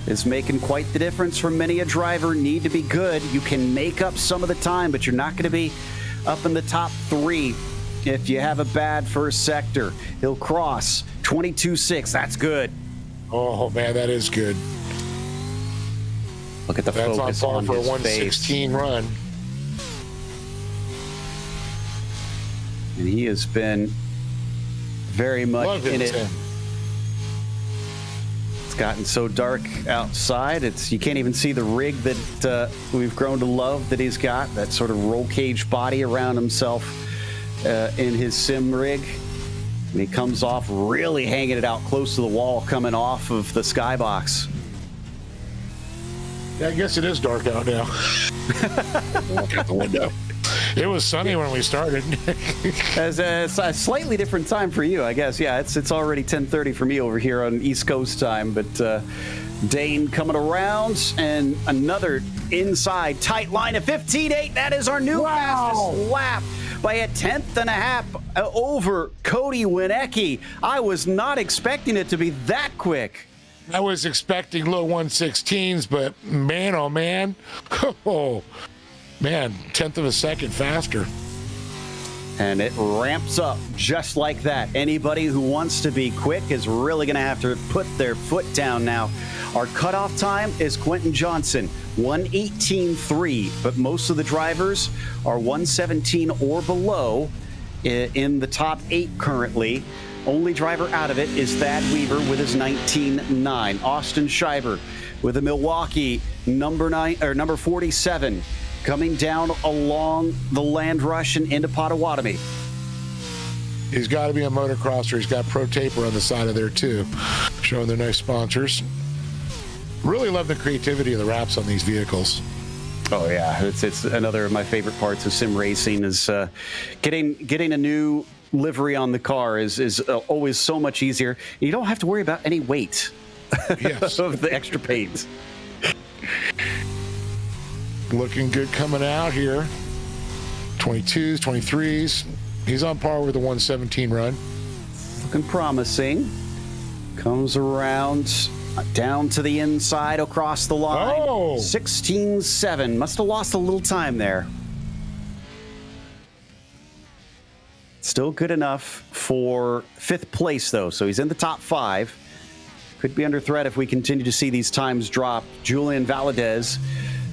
is making quite the difference for many a driver. Need to be good. You can make up some of the time, but you're not going to be up in the top 3 if you have a bad first sector. He'll cross 22.6. That's good. Oh, man, that is good. Look at the That's on focus par on for a his face. 116 run. And he has been very much Love in it. it. It's gotten so dark outside. You can't even see the rig that we've grown to love that he's got. That sort of roll cage body around himself in his sim rig. And he comes off really hanging it out close to the wall coming off of the skybox. Yeah, I guess it is dark out now. Look out the window. It was sunny when we started. As a slightly different time for you, I guess. Yeah, it's already 10:30 for me over here on East Coast time. But Dane coming around and another inside tight line of 15.8. That is our new fastest lap by a 1/10 and a half over Cody Winecki. I was not expecting it to be that quick. I was expecting low 116s, but man, oh man. Oh, man, 1/10 of a second faster. And it ramps up just like that. Anybody who wants to be quick is really going to have to put their foot down now. Our cutoff time is Quentin Johnson, 1:18.3, but most of the drivers are 1:17 or below in the top 8 currently. Only driver out of it is Thad Weaver with his 19.9. Austin Schreiber with a Milwaukee number 47 coming down along the Land Rush and into Potawatomi. He's got to be a motocrosser. He's got Pro Taper on the side of there, too, showing their nice sponsors. Really love the creativity of the wraps on these vehicles. Oh, yeah. It's another of my favorite parts of sim racing is getting a new livery on the car is always so much easier. You don't have to worry about any weight Yes. of the extra paint. Looking good coming out here. 22s, 23s. He's on par with the 117 run. Looking promising. Comes around down to the inside across the line. Oh! 16.7. Must have lost a little time there. Still good enough for 5th place, though. So he's in the top 5. Could be under threat if we continue to see these times drop. Julian Valadez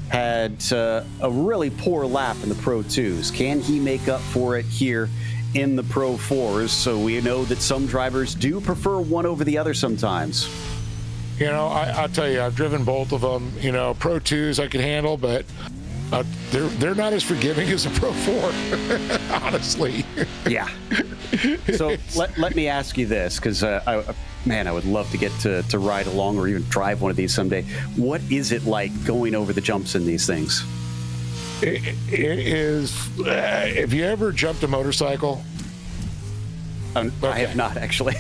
had a really poor lap in the Pro 2s. Can he make up for it here in the Pro 4s? So we know that some drivers do prefer one over the other sometimes. You know, I'll tell you, I've driven both of them. You know, Pro 2s I could handle, but they're not as forgiving as a Pro 4, honestly. Yeah. So let me ask you this, because I would love to get to ride along or even drive one of these someday. What is it like going over the jumps in these things? It is. Have you ever jumped a motorcycle? I have not, actually.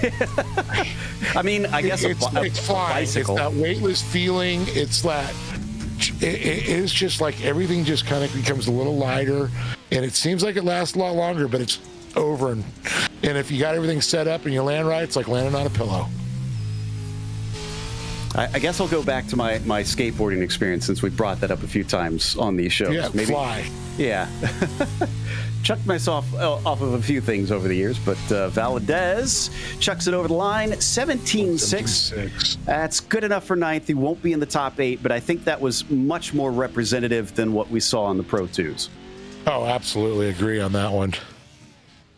I mean, I guess it's flying. bicycle. It's that weightless feeling. It's that. It is just like everything just kind of becomes a little lighter, and it seems like it lasts a lot longer, but it's over. And if you got everything set up and you land right, it's like landing on a pillow. I guess I'll go back to my skateboarding experience since we brought that up a few times on these shows. Yeah, Maybe, fly. Yeah. chucked myself off of a few things over the years, but Valadez chucks it over the line, 17-6. That's good enough for ninth. He won't be in the top 8, but I think that was much more representative than what we saw on the Pro 2s. Oh, absolutely agree on that one.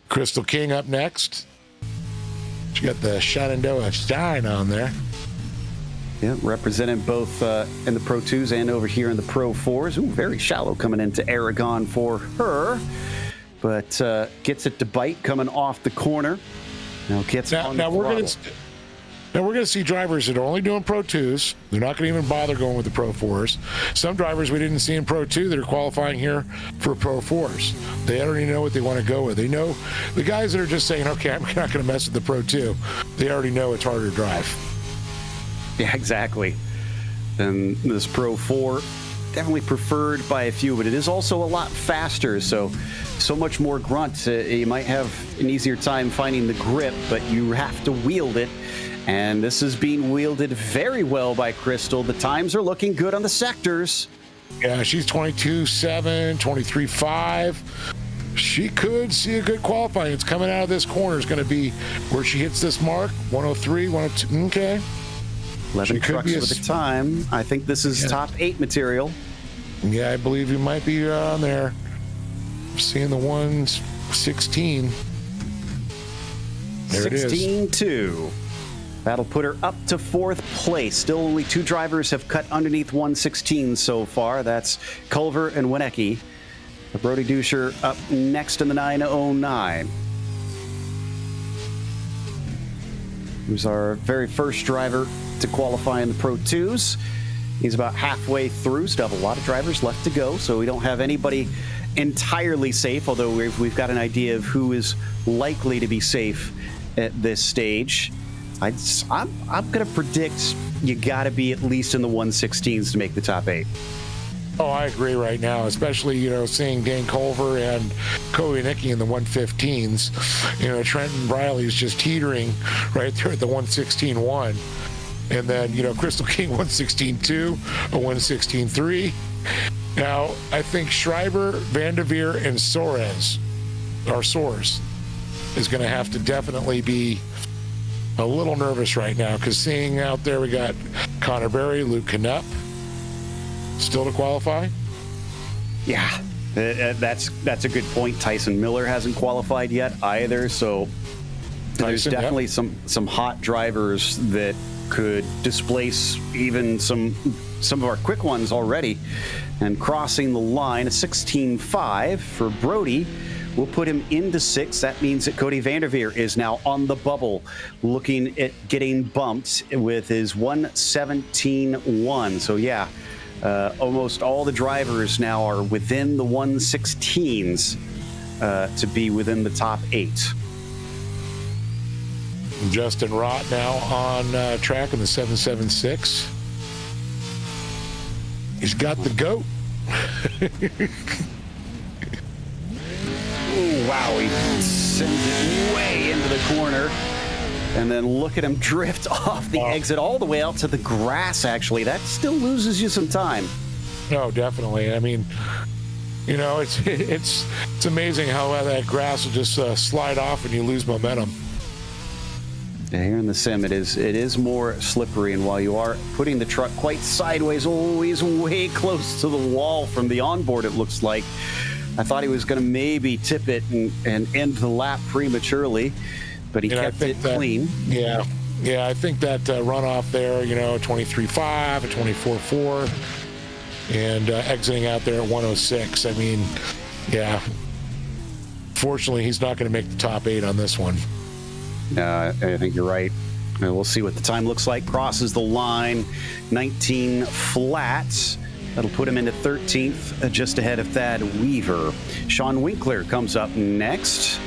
Crystal King up next. She got the Shenandoah Shine on there. Yeah, representing both in the Pro 2s and over here in the Pro 4s. Ooh, very shallow coming into Aragon for her. But gets it to bite coming off the corner. Now gets on the throttle. Now we're going to see drivers that are only doing Pro 2s. They're not going to even bother going with the Pro 4s. Some drivers we didn't see in Pro 2 that are qualifying here for Pro 4s. They already know what they want to go with. They know the guys that are just saying, okay, I'm not going to mess with the Pro 2. They already know it's harder to drive. Yeah, exactly. And this Pro 4, definitely preferred by a few, but it is also a lot faster, so much more grunt. You might have an easier time finding the grip, but you have to wield it. And this is being wielded very well by Crystal. The times are looking good on the sectors. Yeah, she's 22.7, 23.5. She could see a good qualifying. It's coming out of this corner. It's going to be where she hits this mark, 103, 102. Okay. 11 trucks for the time. I think this is top 8 material. Yeah, I believe you might be on there. I'm seeing the 116. There it is. 16-2. That'll put her up to 4th place. Still only 2 drivers have cut underneath 116 so far. That's Culver and Winecki. Brody Duscher up next in the 909. Who's our very first driver to qualify in the Pro 2s. He's about halfway through. Still have a lot of drivers left to go, so we don't have anybody entirely safe, although we've got an idea of who is likely to be safe at this stage. I'm going to predict you got to be at least in the 116s to make the top 8. Oh, I agree right now, especially, seeing Dan Culver and Cody Nicky in the 115s. Trenton Riley is just teetering right there at the 116.1. And then, Crystal King 116.2, a 116.3. Now, I think Schreiber, Vanderveer, and Soares is going to have to definitely be a little nervous right now, because seeing out there we got Connor Berry, Luke Knupp still to qualify. Yeah, that's a good point. Tyson Miller hasn't qualified yet either, so there's definitely some hot drivers that could displace even some of our quick ones already. And crossing the line, a 16.5 for Brody will put him into 6th. That means that Cody Vanderveer is now on the bubble, looking at getting bumped with his 117.1. So yeah, almost all the drivers now are within the 116s to be within the top 8. Justin Rott now on track in the 776. He's got the goat. Oh, wow, he sends it way into the corner. And then look at him drift off the exit all the way out to the grass, actually. That still loses you some time. No, definitely. I mean, it's amazing how that grass will just slide off and you lose momentum. Yeah, here in the sim, it is more slippery, and while you are putting the truck quite sideways, always way close to the wall from the onboard, it looks like. I thought he was going to maybe tip it and end the lap prematurely, but he kept it clean. Yeah, I think that runoff there, 23.5, a 24.4, and exiting out there at 106. I mean, yeah. Fortunately, he's not going to make the top 8 on this one. I think you're right. We'll see what the time looks like. Crosses the line, 19 flat. That'll put him into 13th, just ahead of Thad Weaver. Sean Winkler comes up next.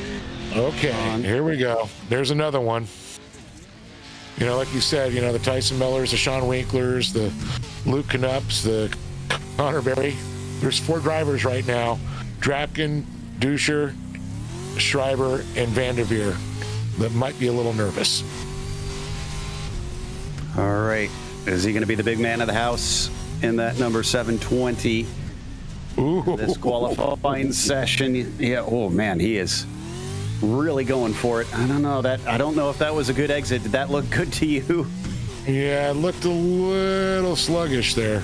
Okay, here we go. There's another one. Like you said, the Tyson Millers, the Sean Winklers, the Luke Knupps, the Connor Berry. There's 4 drivers right now. Drapkin, Duscher, Schreiber, and Vanderveer that might be a little nervous. All right. Is he going to be the big man of the house in that number 720 Ooh. This qualifying session. Yeah, oh man, he is really going for it. I don't know if that was a good exit. Did that look good to you? Yeah, it looked a little sluggish there.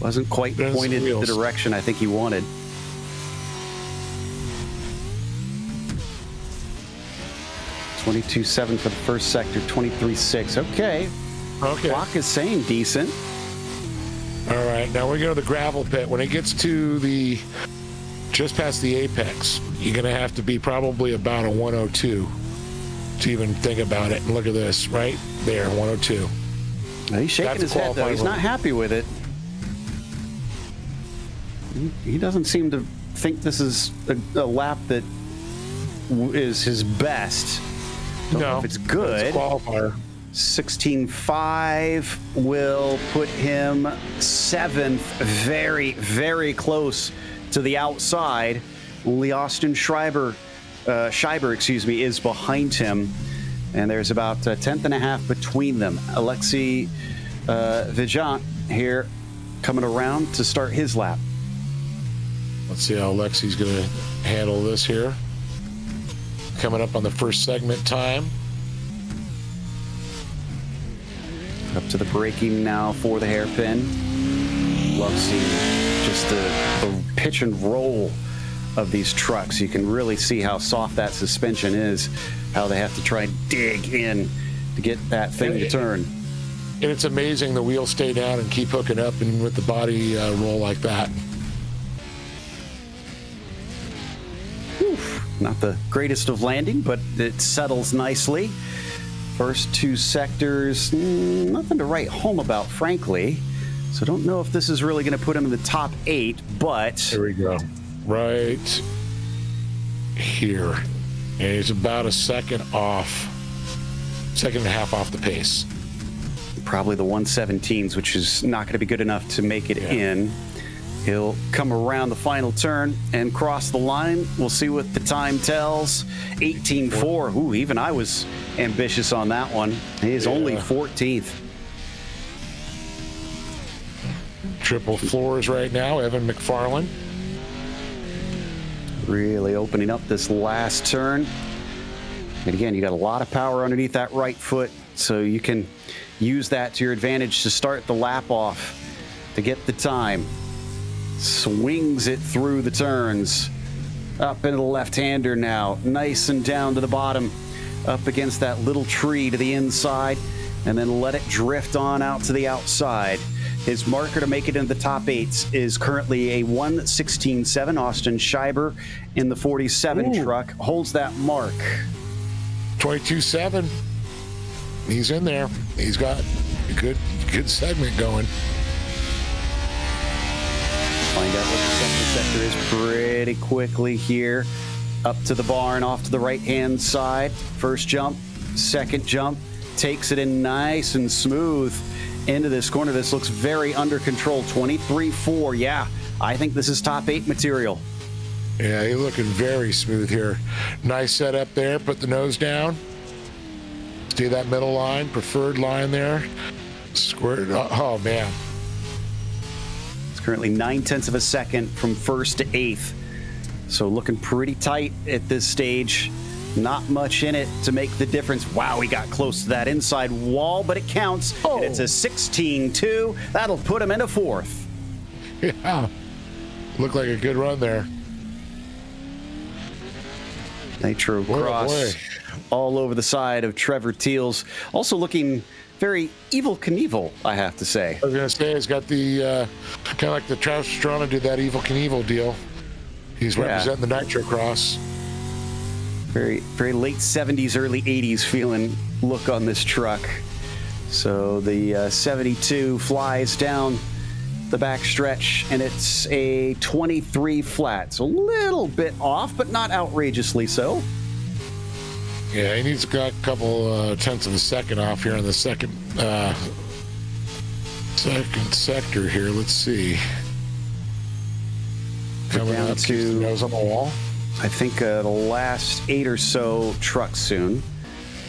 Wasn't quite pointed the direction I think he wanted. $22.7 for the first sector, $23.6. Okay. Clock is saying decent. All right, now we go to the gravel pit. When it gets to just past the apex, you're going to have to be probably about a 102 to even think about it. And look at this, right there, 102. He's shaking his head, though. He's not happy with it. He doesn't seem to think this is a lap that is his best. Don't know if it's good. It's a qualifier. 16.5 will put him 7th, very, very close to the outside. Only Austin Schreiber, is behind him, and there's about a tenth and a half between them. Alexei Vijant here coming around to start his lap. Let's see how Alexei's going to handle this here. Coming up on the first segment time. Up to the braking now for the hairpin. Love seeing just the pitch and roll of these trucks. You can really see how soft that suspension is, how they have to try and dig in to get that thing to turn. And it's amazing the wheels stay down and keep hooking up and with the body roll like that. Not the greatest of landing, but it settles nicely. First two sectors, nothing to write home about, frankly. So don't know if this is really going to put him in the top 8, but... Here we go. Right here. And he's about a second and a half off the pace. Probably the 117s, which is not going to be good enough to make it in. He'll come around the final turn and cross the line. We'll see what the time tells. 18.4. Ooh, even I was ambitious on that one. He is only 14th. Triple floors right now, Evan McFarlane. Really opening up this last turn. And again, you got a lot of power underneath that right foot, so you can use that to your advantage to start the lap off to get the time. Swings it through the turns. Up into the left-hander now. Nice and down to the bottom. Up against that little tree to the inside. And then let it drift on out to the outside. His marker to make it into the top 8 is currently a 1:16.7. Austin Schreiber in the 47 truck holds that mark. 22.7. He's in there. He's got a good segment going. Find out what the second sector is pretty quickly here. Up to the barn, off to the right-hand side. First jump, second jump. Takes it in nice and smooth into this corner. This looks very under control. 23.4. Yeah, I think this is top 8 material. Yeah, he's looking very smooth here. Nice setup there. Put the nose down. See that middle line, preferred line there. Squared up. Oh, man. Currently 9/10 of a second from first to 8th. So looking pretty tight at this stage. Not much in it to make the difference. Wow, he got close to that inside wall, but it counts. And it's a 16.2. That'll put him into 4th. Yeah. Looked like a good run there. Nitro cross all over the side of Trevor Teals. Also looking very Evel Knievel, I have to say. I was going to say, he's got the, kind of like the Travis Pastrana did that Evel Knievel deal. He's representing the Nitro Cross. Very, very late 70s, early 80s feeling look on this truck. So the 72 flies down the back stretch, and it's a 23 flat. So a little bit off, but not outrageously so. Yeah, he needs a couple tenths of a second off here in the second sector here. Let's see. Coming down up to the nose on the wall. I think the last 8 or so trucks soon.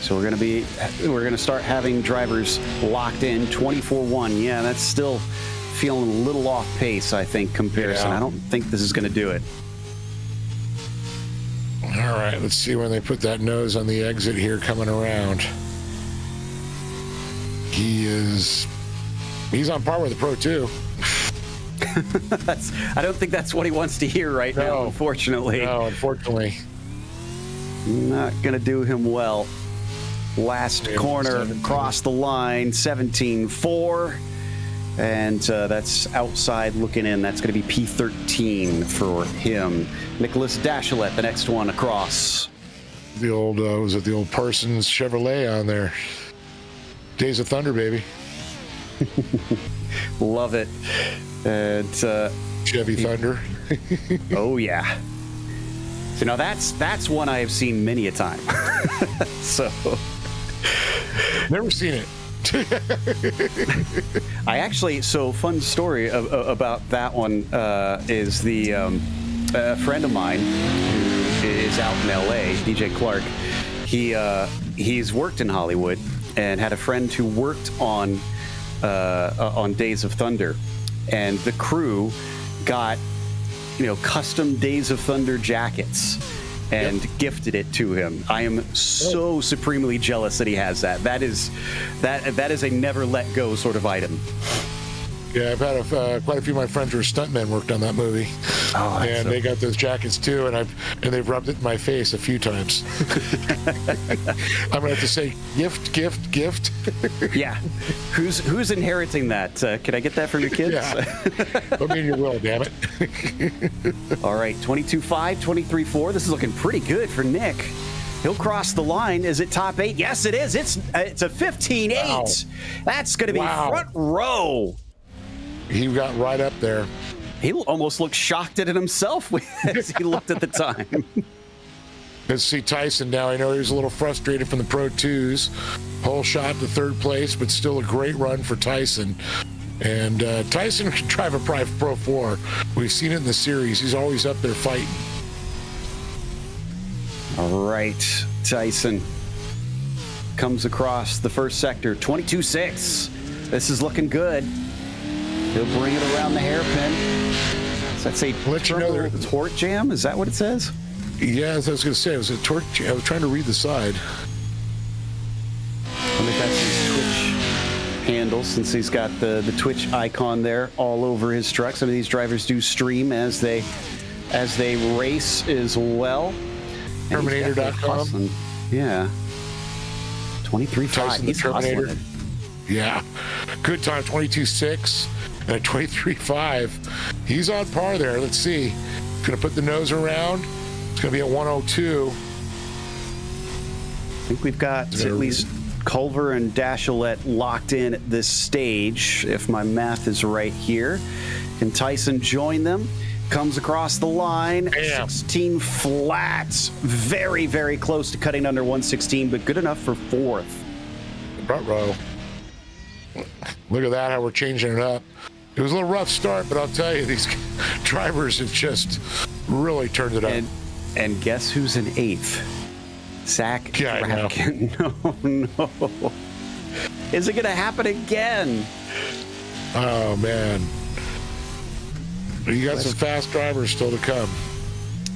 So we're going to start having drivers locked in. 24.1. Yeah, that's still feeling a little off pace, I think, comparison. Yeah. I don't think this is going to do it. All right, let's see when they put that nose on the exit here coming around. He's on par with the Pro 2. I don't think that's what he wants to hear right now, unfortunately. No, unfortunately. Not going to do him well. Last corner, across the line, 17.4. And that's outside looking in. That's going to be P13 for him. Nicholas Dachelet, the next one across. The old, was it the old Parsons Chevrolet on there? Days of Thunder, baby. Love it. And Chevy Thunder. oh yeah. So now that's one I have seen many a time. So Never seen it. I actually, so fun story about that one is the a friend of mine who is out in LA, DJ Clark. He's worked in Hollywood and had a friend who worked on Days of Thunder, and the crew got custom Days of Thunder jackets and gifted it to him. I am so supremely jealous that he has that. That is a never let go sort of item. Yeah, I've had quite a few of my friends who are stuntmen worked on that movie, and they got those jackets too, and they've rubbed it in my face a few times. I'm gonna have to say gift. Yeah, who's inheriting that? Can I get that from your kids? Yeah, I mean you will, damn it. All right, 22.5, 23.4. This is looking pretty good for Nick. He'll cross the line. Is it top 8? Yes, it is. It's a 15.8. Wow. That's going to be front row. He got right up there. He almost looked shocked at it himself as he looked at the time. Let's see Tyson now. I know he was a little frustrated from the Pro 2s. Whole shot to third place, but still a great run for Tyson. And Tyson can drive a Pro 4. We've seen it in the series. He's always up there fighting. All right, Tyson comes across the first sector, 22.6. This is looking good. He'll bring it around the hairpin. Does that say torque jam? Is that what it says? Yeah, as I was going to say, it was a torque jam. I was trying to read the side. I wonder if that's his Twitch handle, since he's got the Twitch icon there all over his truck. Some of these drivers do stream as they race as well. Terminator.com. Yeah. 23.5. He's Terminator. Yeah. Good time, 22.6. And at 23.5, he's on par there. Let's see. He's going to put the nose around. It's going to be at 102. I think we've got at least Culver and Dachelet locked in at this stage, if my math is right here. Can Tyson join them? Comes across the line. Damn. 16 flats. Very, very close to cutting under 116, but good enough for fourth. Front row. Look at that, how we're changing it up. It was a little rough start, but I'll tell you, these drivers have just really turned it up. And guess who's in 8th? Zach Rapkin. No. Is it going to happen again? Oh, man. You got some fast drivers still to come.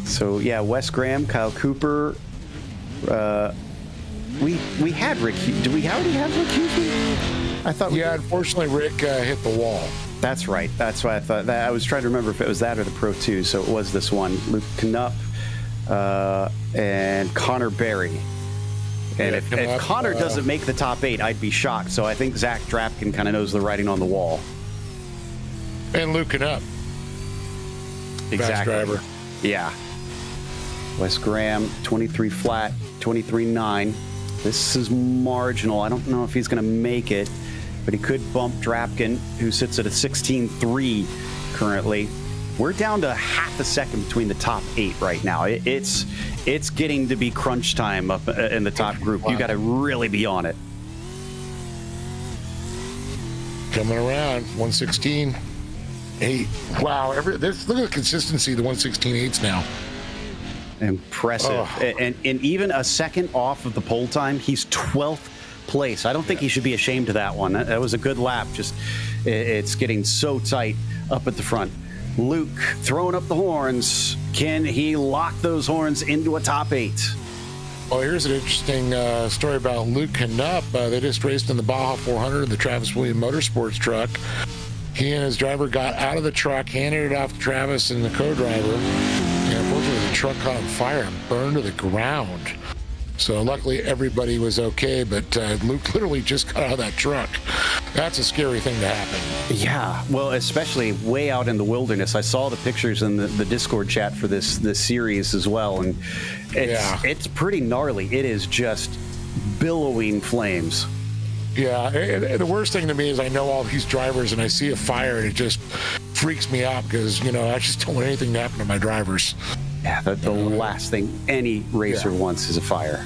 So, yeah, Wes Graham, Kyle Cooper. We had Rick. Did we already have Rick Houston? I thought. Unfortunately, Rick hit the wall. That's right. That's why I thought that. I was trying to remember if it was that or the Pro 2. So it was this one. Luke Knupp and Connor Berry. And if Connor doesn't make the top 8, I'd be shocked. So I think Zach Drapkin kind of knows the writing on the wall. And Luke Knupp. Exactly. Fast driver. Yeah. Wes Graham, 23 flat, 23.9. This is marginal. I don't know if he's going to make it, but he could bump Drapkin, who sits at a 16.3 currently. We're down to half a second between the top 8 right now. It's getting to be crunch time up in the top group. Wow. You got to really be on it. Coming around, 116. 8. Wow, look at the consistency of the 116.8s now. Impressive. And even a second off of the pole time, he's 12th place. I don't think he should be ashamed of that one. That was a good lap. Just it's getting so tight up at the front. Luke throwing up the horns. Can he lock those horns into a top 8? Well, here's an interesting story about Luke Knupp. They just raced in the Baja 400, the Travis Williams Motorsports truck. He and his driver got out of the truck, handed it off to Travis and the co-driver, and unfortunately the truck caught on fire and burned to the ground. So luckily everybody was okay, but Luke literally just got out of that truck. That's a scary thing to happen. Yeah, well, especially way out in the wilderness. I saw the pictures in the Discord chat for this series as well, and it's pretty gnarly. It is just billowing flames. Yeah, and the worst thing to me is I know all these drivers, and I see a fire, and it just freaks me out because, I just don't want anything to happen to my drivers. Yeah, the last thing any racer wants is a fire.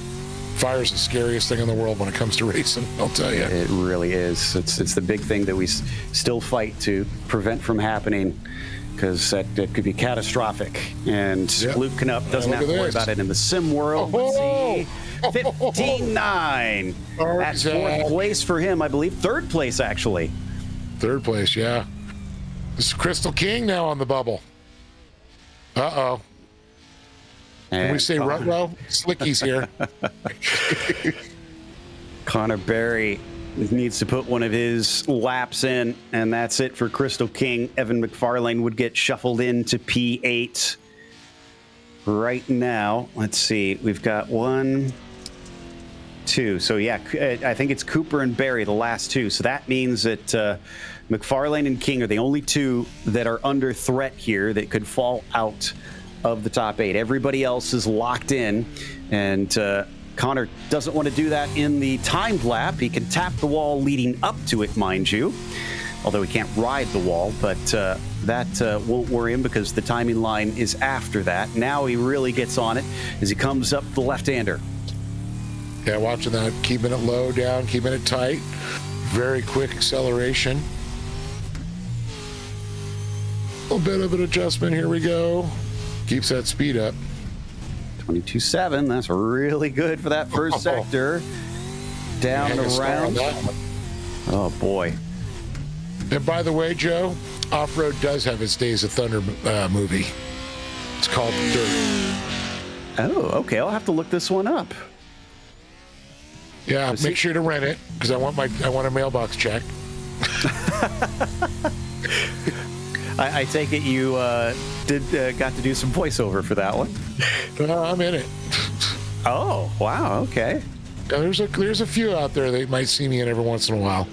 Fire's the scariest thing in the world when it comes to racing, I'll tell you. It really is. It's the big thing that we still fight to prevent from happening, because that could be catastrophic. And Luke Knupp doesn't have to worry about it in the sim world. Let's see. 15-9. That's 4th place for him, I believe. 3rd place, actually. 3rd place, yeah. This is Crystal King now on the bubble. Uh-oh. Can we say Rutlow? Slicky's here. Connor Berry needs to put one of his laps in, and that's it for Crystal King. Evan McFarlane would get shuffled into P8 right now. Let's see. We've got 1, 2. So, yeah, I think it's Cooper and Berry, the last 2. So that means that McFarlane and King are the only 2 that are under threat here that could fall out of the top 8. Everybody else is locked in, and Connor doesn't want to do that in the timed lap. He can tap the wall leading up to it, mind you, although he can't ride the wall, but that won't worry him because the timing line is after that. Now he really gets on it as he comes up the left-hander. Yeah, watching that, keeping it low down, keeping it tight. Very quick acceleration. A little bit of an adjustment. Here we go. Keeps that speed up. 22.7. That's really good for that first sector. Down the round. Oh, boy. And by the way, Joe, Off-Road does have its Days of Thunder movie. It's called Dirt. Oh, okay. I'll have to look this one up. Yeah, make sure to rent it because I want a mailbox check. I take it you got to do some voiceover for that one. I'm in it. Oh, wow. Okay. Yeah, there's a few out there that might see me in every once in a while.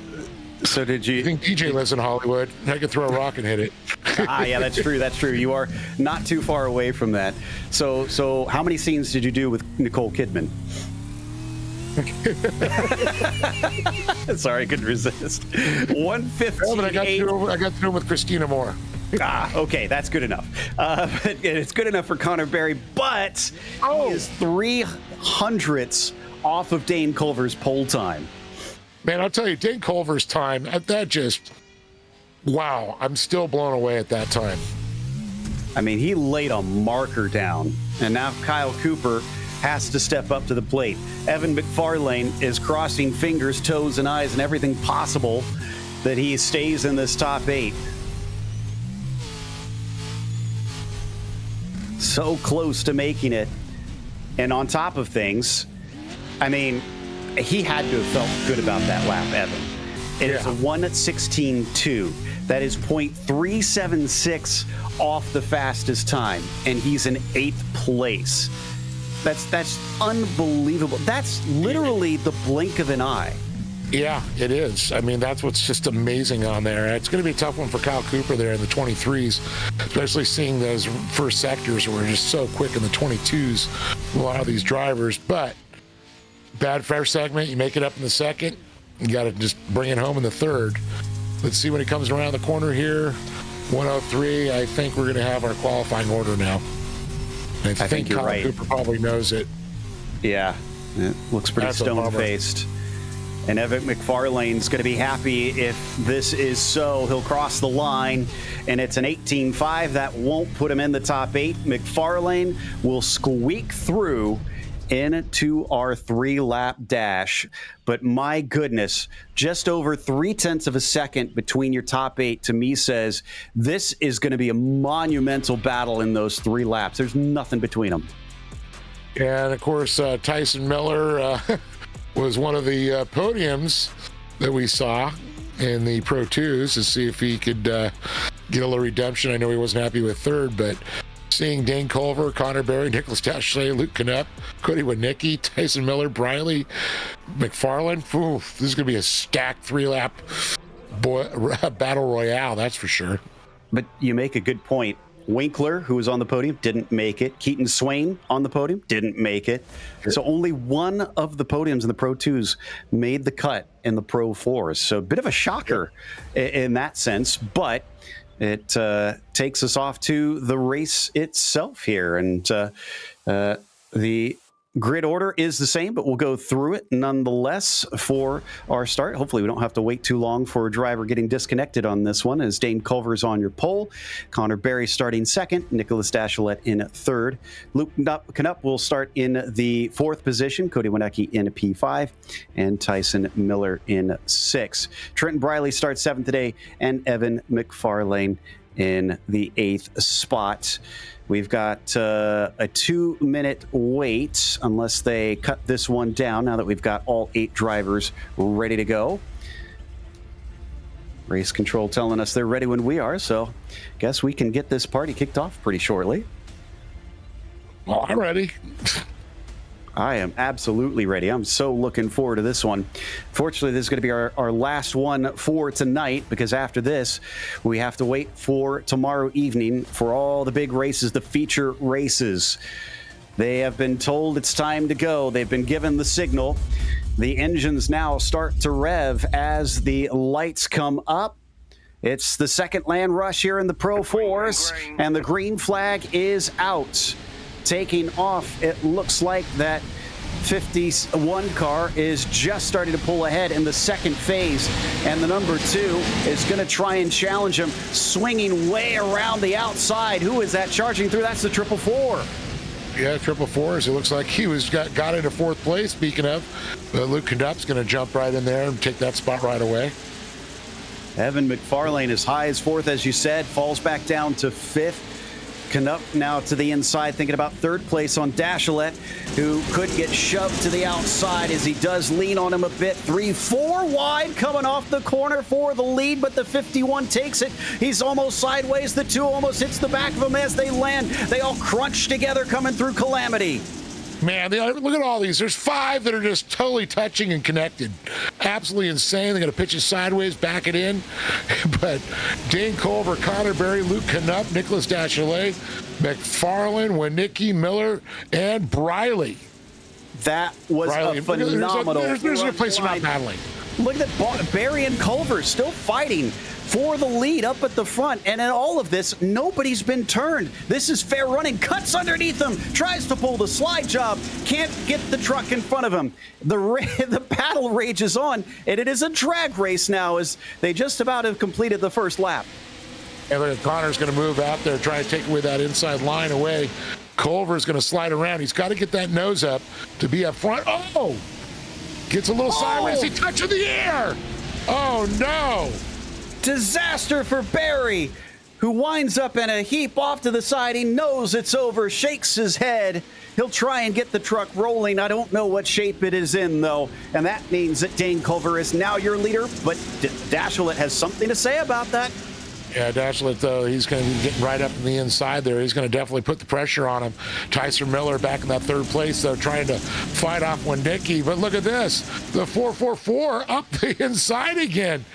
So did you? I think DJ lives in Hollywood. I could throw a rock and hit it. Yeah, that's true. That's true. You are not too far away from that. So how many scenes did you do with Nicole Kidman? Sorry, I couldn't resist. 158. Yeah, but I got to do it with Christina Moore. Okay, that's good enough. But it's good enough for Connor Berry, but he is 300ths off of Dane Culver's pole time. Man, I'll tell you, Dane Culver's time, that just, wow, I'm still blown away at that time. I mean, he laid a marker down, and now Kyle Cooper has to step up to the plate. Evan McFarlane is crossing fingers, toes, and eyes and everything possible that he stays in this top 8. So close to making it. And on top of things, I mean, he had to have felt good about that lap, Evan. It is a 1:16.2. That is 0.376 off the fastest time, and he's in 8th place. That's unbelievable. That's literally the blink of an eye. Yeah, it is. I mean, that's what's just amazing on there. It's going to be a tough one for Kyle Cooper there in the 23s, especially seeing those first sectors were just so quick in the 22s, a lot of these drivers. But bad first segment, you make it up in the second, you got to just bring it home in the third. Let's see when he comes around the corner here. 103, I think we're going to have our qualifying order now. I think Kyle right. Cooper probably knows it. Yeah, it looks pretty stone-faced. And Evan McFarlane's going to be happy if this is so. He'll cross the line, and it's an 18.5. That won't put him in the top 8. McFarlane will squeak through into our 3-lap dash. But my goodness, just over 0.3 of a second between your top 8 to me says this is going to be a monumental battle in those 3 laps. There's nothing between them. And of course, Tyson Miller was one of the podiums that we saw in the Pro 2s to see if he could get a little redemption. I know he wasn't happy with third, but seeing Dane Culver, Connor Berry, Nicholas Dachelet, Luke Knupp, Cody Winicki, Tyson Miller, Briley, McFarlane, this is going to be a stacked 3-lap battle royale, that's for sure. But you make a good point. Winkler, who was on the podium, didn't make it. Keaton Swain on the podium, didn't make it. So only one of the podiums in the Pro 2s made the cut in the Pro 4s. So a bit of a shocker in that sense, but it takes us off to the race itself here. And the grid order is the same, but we'll go through it nonetheless for our start. Hopefully we don't have to wait too long for a driver getting disconnected on this one, as Dane Culver's on your pole. Connor Berry starting second, Nicholas Dachelet in third. Luke Knupp will start in the 4th position, Cody Winicki in P5, and Tyson Miller in 6. Trenton Briley starts 7th today, and Evan McFarlane in the 8th spot. We've got a 2-minute wait unless they cut this one down now that we've got all 8 drivers ready to go. Race control telling us they're ready when we are, so guess we can get this party kicked off pretty shortly. Well, I'm ready. I am absolutely ready. I'm so looking forward to this one. Fortunately, this is going to be our last one for tonight, because after this, we have to wait for tomorrow evening for all the big races, the feature races. They have been told it's time to go. They've been given the signal. The engines now start to rev as the lights come up. It's the second land rush here in the Pro 4s, and the green flag is out. Taking off, it looks like that 51 car is just starting to pull ahead in the second phase, and the number 2 is going to try and challenge him, swinging way around the outside. Who is that charging through? That's the 444. Yeah, 444s. It looks like he got into 4th place, speaking of. Luke Knupp's going to jump right in there and take that spot right away. Evan McFarlane as high as 4th, as you said, falls back down to 5th. Knupp now to the inside, thinking about 3rd place on Dachelet, who could get shoved to the outside as he does lean on him a bit. 3-4 wide coming off the corner for the lead, but the 51 takes it. He's almost sideways. The 2 almost hits the back of him as they land. They all crunch together coming through Calamity. Man, look at all these. There's 5 that are just totally touching and connected. Absolutely insane. They're going to pitch it sideways, back it in. But Dane Culver, Connor Berry, Luke Knupp, Nicholas Dachelet, McFarlane, Winicki, Miller, and Briley. That was a phenomenal. There's no place for not battling. Look at that. Berry and Culver still fighting for the lead up at the front. And in all of this, nobody's been turned. This is fair running. Cuts underneath him. Tries to pull the slide job. Can't get the truck in front of him. The battle rages on. And it is a drag race now as they just about have completed the first lap. And Connor's going to move out there, try to take away that inside line away. Culver's going to slide around. He's got to get that nose up to be up front. Oh! Gets a little sideways. He touches the air. Oh, no. Disaster for Berry, who winds up in a heap off to the side. He knows it's over, shakes his head. He'll try and get the truck rolling. I don't know what shape it is in, though. And that means that Dane Culver is now your leader. But Dachelet has something to say about that. Yeah, Dachelet, though, he's going to be getting right up in the inside there. He's going to definitely put the pressure on him. Tyson Miller back in that 3rd place, though, trying to fight off Winicki. But look at this. The 444 up the inside again.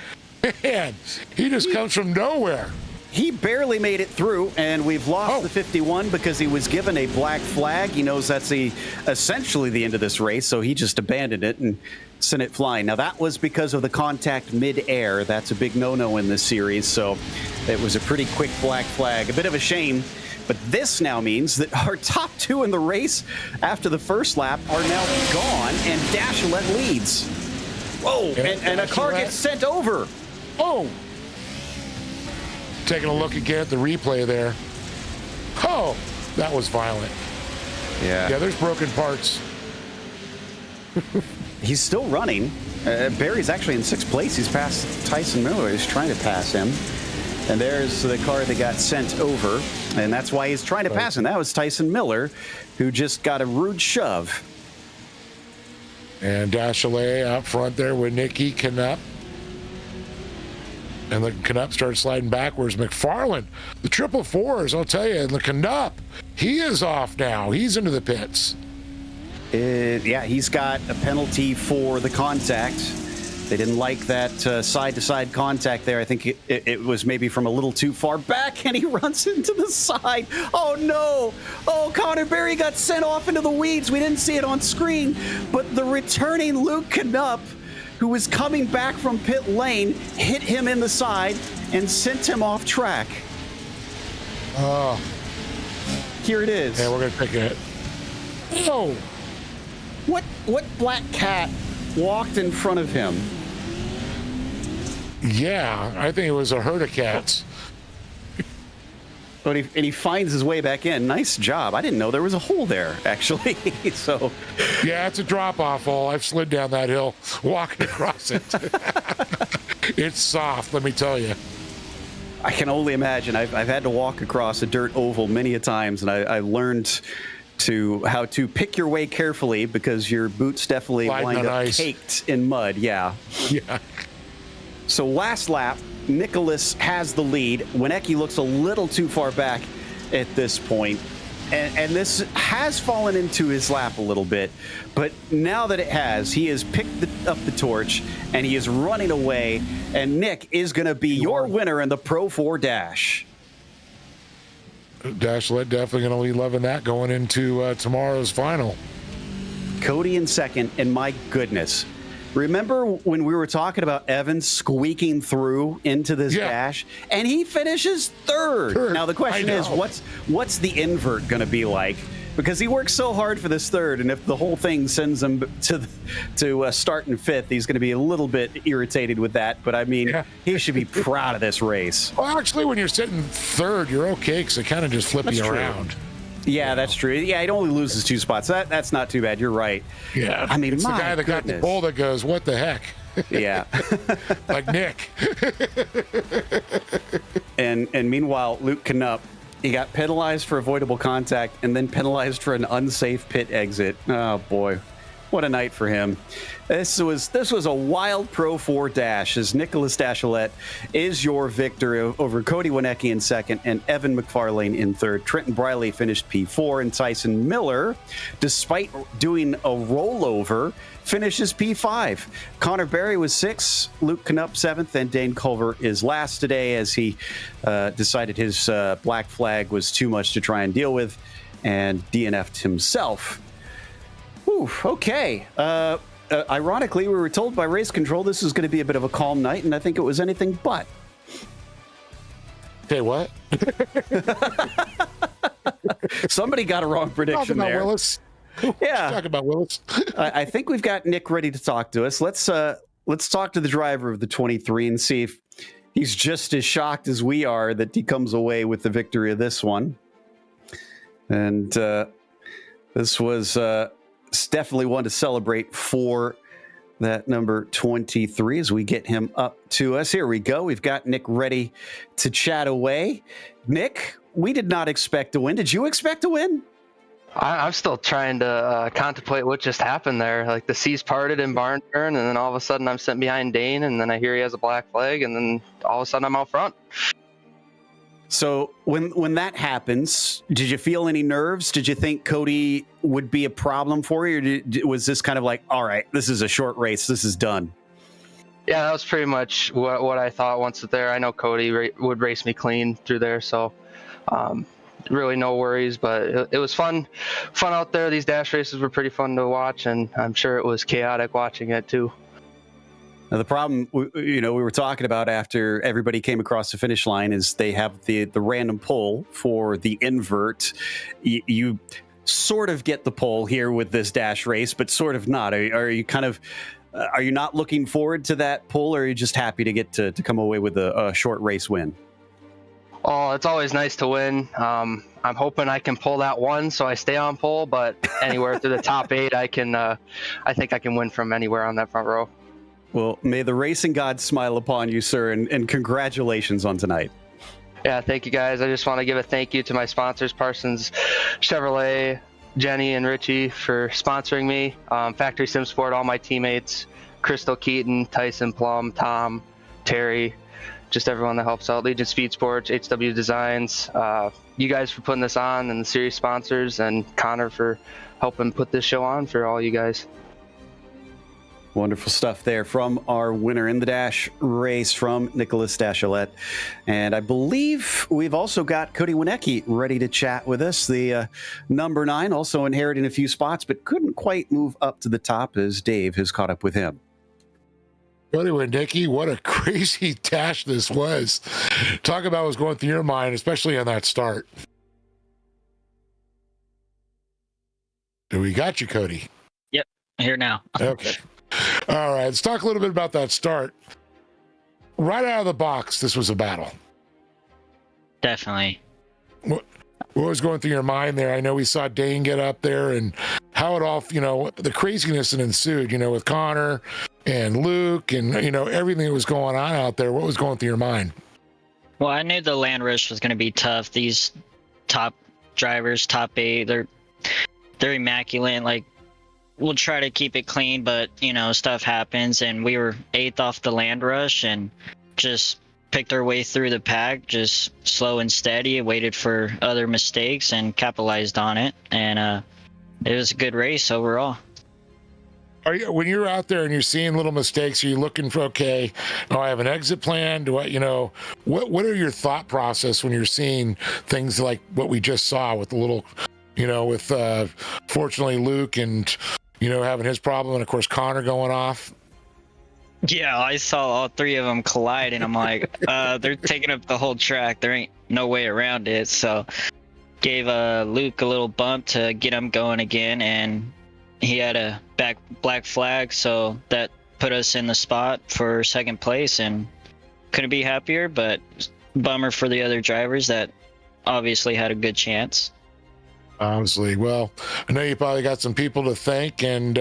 Man, he just comes from nowhere. He barely made it through, and we've lost the 51 because he was given a black flag. He knows that's essentially the end of this race, so he just abandoned it and sent it flying. Now, that was because of the contact mid-air. That's a big no-no in this series, so it was a pretty quick black flag. A bit of a shame, but this now means that our top 2 in the race after the first lap are now gone, and Dachelet leads. Whoa, and a car gets sent over. Oh! Taking a look again at the replay there. Oh, that was violent. Yeah. Yeah, there's broken parts. He's still running. Barry's actually in 6th place. He's passed Tyson Miller. He's trying to pass him. And there's the car that got sent over. And that's why he's trying to pass him. That was Tyson Miller, who just got a rude shove. And Dashalet out front there with Nicky Knupp. And the Knupp starts sliding backwards. McFarland, the 444s, I'll tell you, and the Knupp, he is off now. He's into the pits. Yeah, he's got a penalty for the contact. They didn't like that side-to-side contact there. I think it was maybe from a little too far back, and he runs into the side. Oh, no. Oh, Connor Berry got sent off into the weeds. We didn't see it on screen, but the returning Luke Knupp, who was coming back from pit lane, hit him in the side and sent him off track. Oh. Here it is. Yeah, we're going to pick it. Oh. What black cat walked in front of him? Yeah, I think it was a herd of cats. But he finds his way back in. Nice job. I didn't know there was a hole there, actually. So, yeah, it's a drop-off hole. I've slid down that hill walking across it. It's soft, let me tell you. I can only imagine. I've had to walk across a dirt oval many a times, and I learned how to pick your way carefully because your boots definitely wind up caked in mud. Yeah. Yeah. So last lap, Nicholas has the lead. Wienecke looks a little too far back at this point. And this has fallen into his lap a little bit. But now that it has, he has picked up the torch and he is running away. And Nick is going to be your winner in the Pro 4 Dash. Dashlett definitely going to be loving that going into tomorrow's final. Cody in second, and my goodness. Remember when we were talking about Evans squeaking through into this dash? And he finishes third. Now the question is, what's the invert going to be like? Because he works so hard for this third, and if the whole thing sends him to start in fifth, he's going to be a little bit irritated with that. But I mean, he should be proud of this race. Well, actually, when you're sitting third, you're okay because they kind of just flip you around. Yeah, that's true. Yeah, he only loses 2 spots. That's not too bad. You're right. Yeah, I mean, it's the guy that got the pole that goes, "What the heck?" Yeah, like Nick. And meanwhile, Luke Knupp, he got penalized for avoidable contact and then penalized for an unsafe pit exit. Oh boy, what a night for him. This was a wild Pro 4 dash as Nicholas Dashalet is your victor over Cody Wienecke in second and Evan McFarlane in third. Trenton Briley finished P4 and Tyson Miller, despite doing a rollover, finishes P5. Connor Berry was 6th, Luke Knupp 7th, and Dane Culver is last today as he decided his black flag was too much to try and deal with and DNF'd himself. Whew, okay. Ironically, we were told by race control this was going to be a bit of a calm night, and I think it was anything but. Okay, what? Somebody got a wrong prediction there. Willis. Yeah. Talk about Willis. I think we've got Nick ready to talk to us. Let's talk to the driver of the 23 and see if he's just as shocked as we are that he comes away with the victory of this one. And this was definitely one to celebrate for that number 23 as we get him up to us. Here we go. We've got Nick ready to chat away. Nick, we did not expect to win. Did you expect to win? I'm still trying to contemplate what just happened there. Like the seas parted in barn turn, and then all of a sudden I'm sitting behind Dane, and then I hear he has a black flag, and then all of a sudden I'm out front. So when that happens, did you feel any nerves? Did you think Cody would be a problem for you? Or was this kind of like, all right, this is a short race, this is done? Yeah, that was pretty much what I thought once there. I know Cody would race me clean through there, so really no worries. But it was fun out there. These dash races were pretty fun to watch, and I'm sure it was chaotic watching it too. Now, the problem, we were talking about after everybody came across the finish line is they have the random pull for the invert. You sort of get the pull here with this dash race, but sort of not. Are you kind of, are you not looking forward to that pull, or are you just happy to get to come away with a short race win? Oh, it's always nice to win. I'm hoping I can pull that one so I stay on pole, but anywhere through the top 8, I think I can win from anywhere on that front row. Well, may the racing gods smile upon you, sir, and congratulations on tonight. Yeah, thank you guys. I just want to give a thank you to my sponsors, Parsons Chevrolet, Jenny and Richie, for sponsoring me, Factory Sim Sport, all my teammates, Crystal Keaton, Tyson Plum, Tom, Terry, just everyone that helps out, Legion Speed Sports, HW Designs, you guys for putting this on, and the series sponsors, and Connor for helping put this show on for all you guys. Wonderful stuff there from our winner in the Dash race from Nicholas Dashilette. And I believe we've also got Cody Winecki ready to chat with us. The number 9 also inheriting a few spots, but couldn't quite move up to the top as Dave has caught up with him. Cody Winecki, what a crazy dash this was. Talk about what's going through your mind, especially on that start. We got you, Cody. Yep, here now. Okay. All right, let's talk a little bit about that start. Right out of the box, this was a battle. Definitely. What was going through your mind there? I know we saw Dane get up there and how it all, the craziness that ensued, with Connor and Luke and, everything that was going on out there. What was going through your mind? Well, I knew the land rush was going to be tough. These top drivers, top 8, they're immaculate. Like, we'll try to keep it clean, but stuff happens, and we were 8th off the land rush and just picked our way through the pack, just slow and steady, waited for other mistakes and capitalized on it, and it was a good race overall. When you're out there and you're seeing little mistakes, are you looking for, okay, I have an exit plan? Do I, what are your thought process when you're seeing things like what we just saw with the little, with fortunately Luke and having his problem, and of course Connor going off? Yeah, I saw all 3 of them collide, and I'm like, they're taking up the whole track. There ain't no way around it. So gave Luke a little bump to get him going again, and he had a black flag, so that put us in the spot for 2nd place, and couldn't be happier, but bummer for the other drivers that obviously had a good chance. Honestly, well, I know you probably got some people to thank, and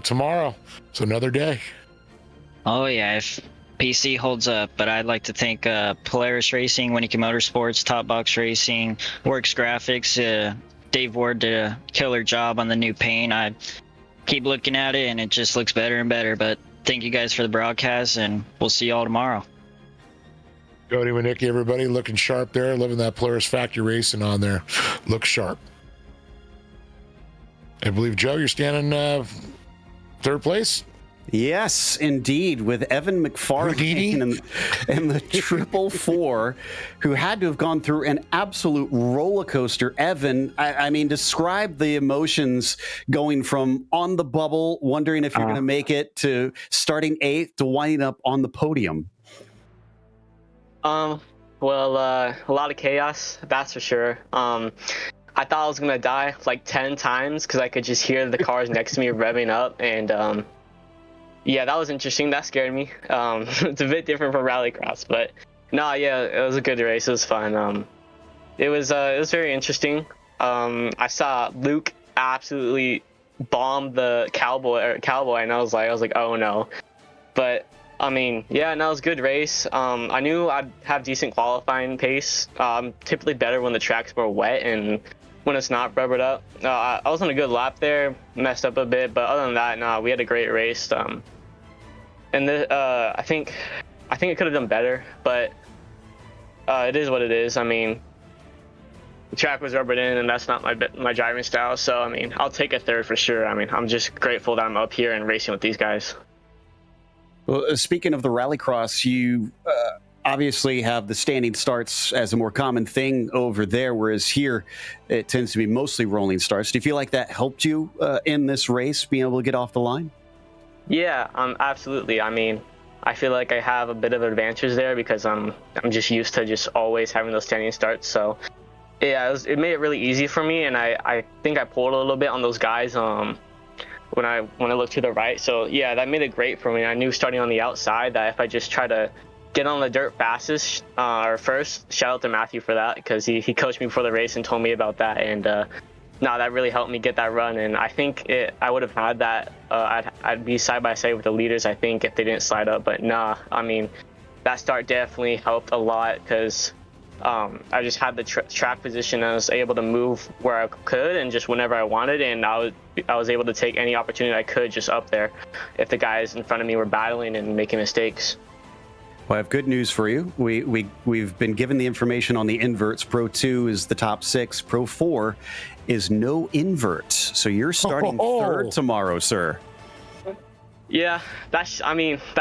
tomorrow it's another day. Oh yeah, if PC holds up, but I'd like to thank Polaris Racing, Winnicke Motorsports, Top Box Racing, Works Graphics. Dave Ward did a killer job on the new paint. I keep looking at it, and it just looks better and better. But thank you guys for the broadcast, and we'll see you all tomorrow. Cody Winecki, everybody, looking sharp there, living that Polaris Factory Racing on there. Looks sharp. I believe, Joe, you're standing 3rd place? Yes, indeed, with Evan McFarlane and the 444, who had to have gone through an absolute roller coaster. Evan, I mean, describe the emotions going from on the bubble, wondering if you're going to make it, to starting 8th, to winding up on the podium. Well, a lot of chaos, that's for sure. I thought I was going to die like 10 times because I could just hear the cars next to me revving up, and yeah, that was interesting. That scared me. It's a bit different from Rallycross, but no, yeah, it was a good race. It was fun. It was very interesting. I saw Luke absolutely bomb the cowboy, and I was like, oh no. But I mean, yeah, no, it was a good race. I knew I'd have decent qualifying pace. Typically better when the track's more wet and when it's not rubbered up. I was on a good lap there, messed up a bit, but other than that, no, we had a great race. And I think it could have done better, but it is what it is. I mean, the track was rubbered in, and that's not my driving style. So I mean, I'll take a 3rd for sure. I mean, I'm just grateful that I'm up here and racing with these guys. Well, speaking of the Rallycross, you obviously have the standing starts as a more common thing over there, whereas here it tends to be mostly rolling starts. Do you feel like that helped you in this race, being able to get off the line? Yeah, absolutely. I mean, I feel like I have a bit of advantage there because I'm just used to just always having those standing starts. So yeah, it made it really easy for me, and I think I pulled a little bit on those guys when I looked to the right. So yeah, that made it great for me. I knew starting on the outside that if I just try to get on the dirt fastest or first. Shout out to Matthew for that, because he coached me before the race and told me about that, and that really helped me get that run. And I think I would have had that. I'd be side by side with the leaders, I think, if they didn't slide up. But I mean, that start definitely helped a lot, because I just had the track position. I was able to move where I could and just whenever I wanted, and I was able to take any opportunity I could just up there if the guys in front of me were battling and making mistakes. Well, I have good news for you. We've been given the information on the inverts. Pro 2 is the top 6. Pro 4 is no inverts. So you're starting third tomorrow, sir. Yeah, that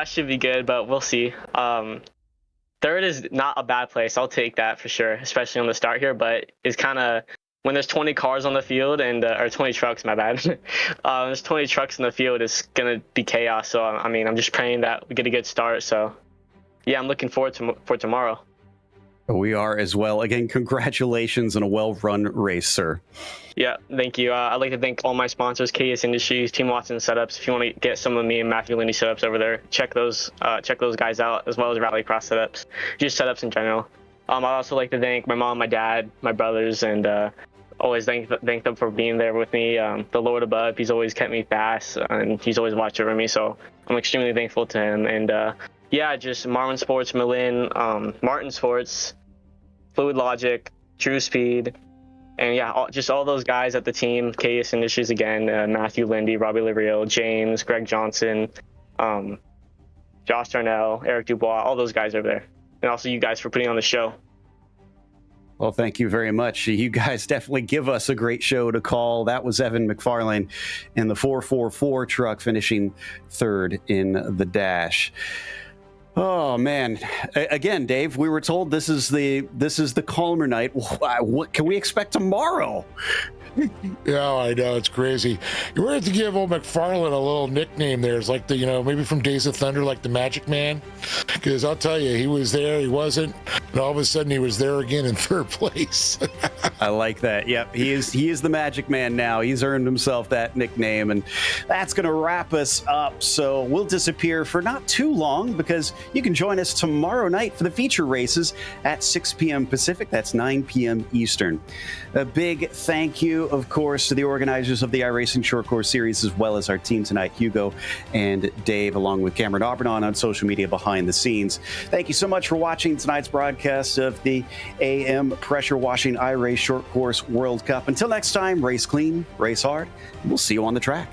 should be good, but we'll see. Third is not a bad place. I'll take that for sure, especially on the start here. But it's kind of when there's 20 cars on the field or 20 trucks, my bad. There's 20 trucks in the field. It's gonna be chaos. So I mean, I'm just praying that we get a good start. So yeah, I'm looking forward for tomorrow. We are as well. Again, congratulations on a well-run race, sir. Yeah, thank you. I'd like to thank all my sponsors, KS Industries, Team Watson Setups. If you want to get some of me and Matthew Lindy setups over there, check those guys out, as well as Rallycross setups, just setups in general. I'd also like to thank my mom, my dad, my brothers, and always thank them for being there with me. The Lord above, he's always kept me fast, and he's always watched over me, so I'm extremely thankful to him. And yeah, just Marwin Sports, Malin, Martin Sports, Fluid Logic, True Speed, and yeah, just all those guys at the team, KS Industries again, Matthew Lindy, Robbie Lareal, James, Greg Johnson, Josh Darnell, Eric Dubois, all those guys over there. And also you guys for putting on the show. Well, thank you very much. You guys definitely give us a great show to call. That was Evan McFarlane in the 444 truck, finishing third in the dash. Oh man! Again, Dave, we were told this is the calmer night. What can we expect tomorrow? Yeah, I know, it's crazy. You were to give old McFarlane a little nickname there. It's like maybe from Days of Thunder, like the Magic Man. Because I'll tell you, he was there, he wasn't, and all of a sudden he was there again in third place. I like that. Yep, he is the Magic Man now. He's earned himself that nickname, and that's going to wrap us up. So we'll disappear for not too long, because you can join us tomorrow night for the feature races at 6 p.m. Pacific. That's 9 p.m. Eastern. A big thank you, of course, to the organizers of the iRacing Short Course Series, as well as our team tonight, Hugo and Dave, along with Cameron Aubernon on social media behind the scenes. Thank you so much for watching tonight's broadcast of the AM Pressure Washing iRace Short Course World Cup. Until next time, race clean, race hard, and we'll see you on the track.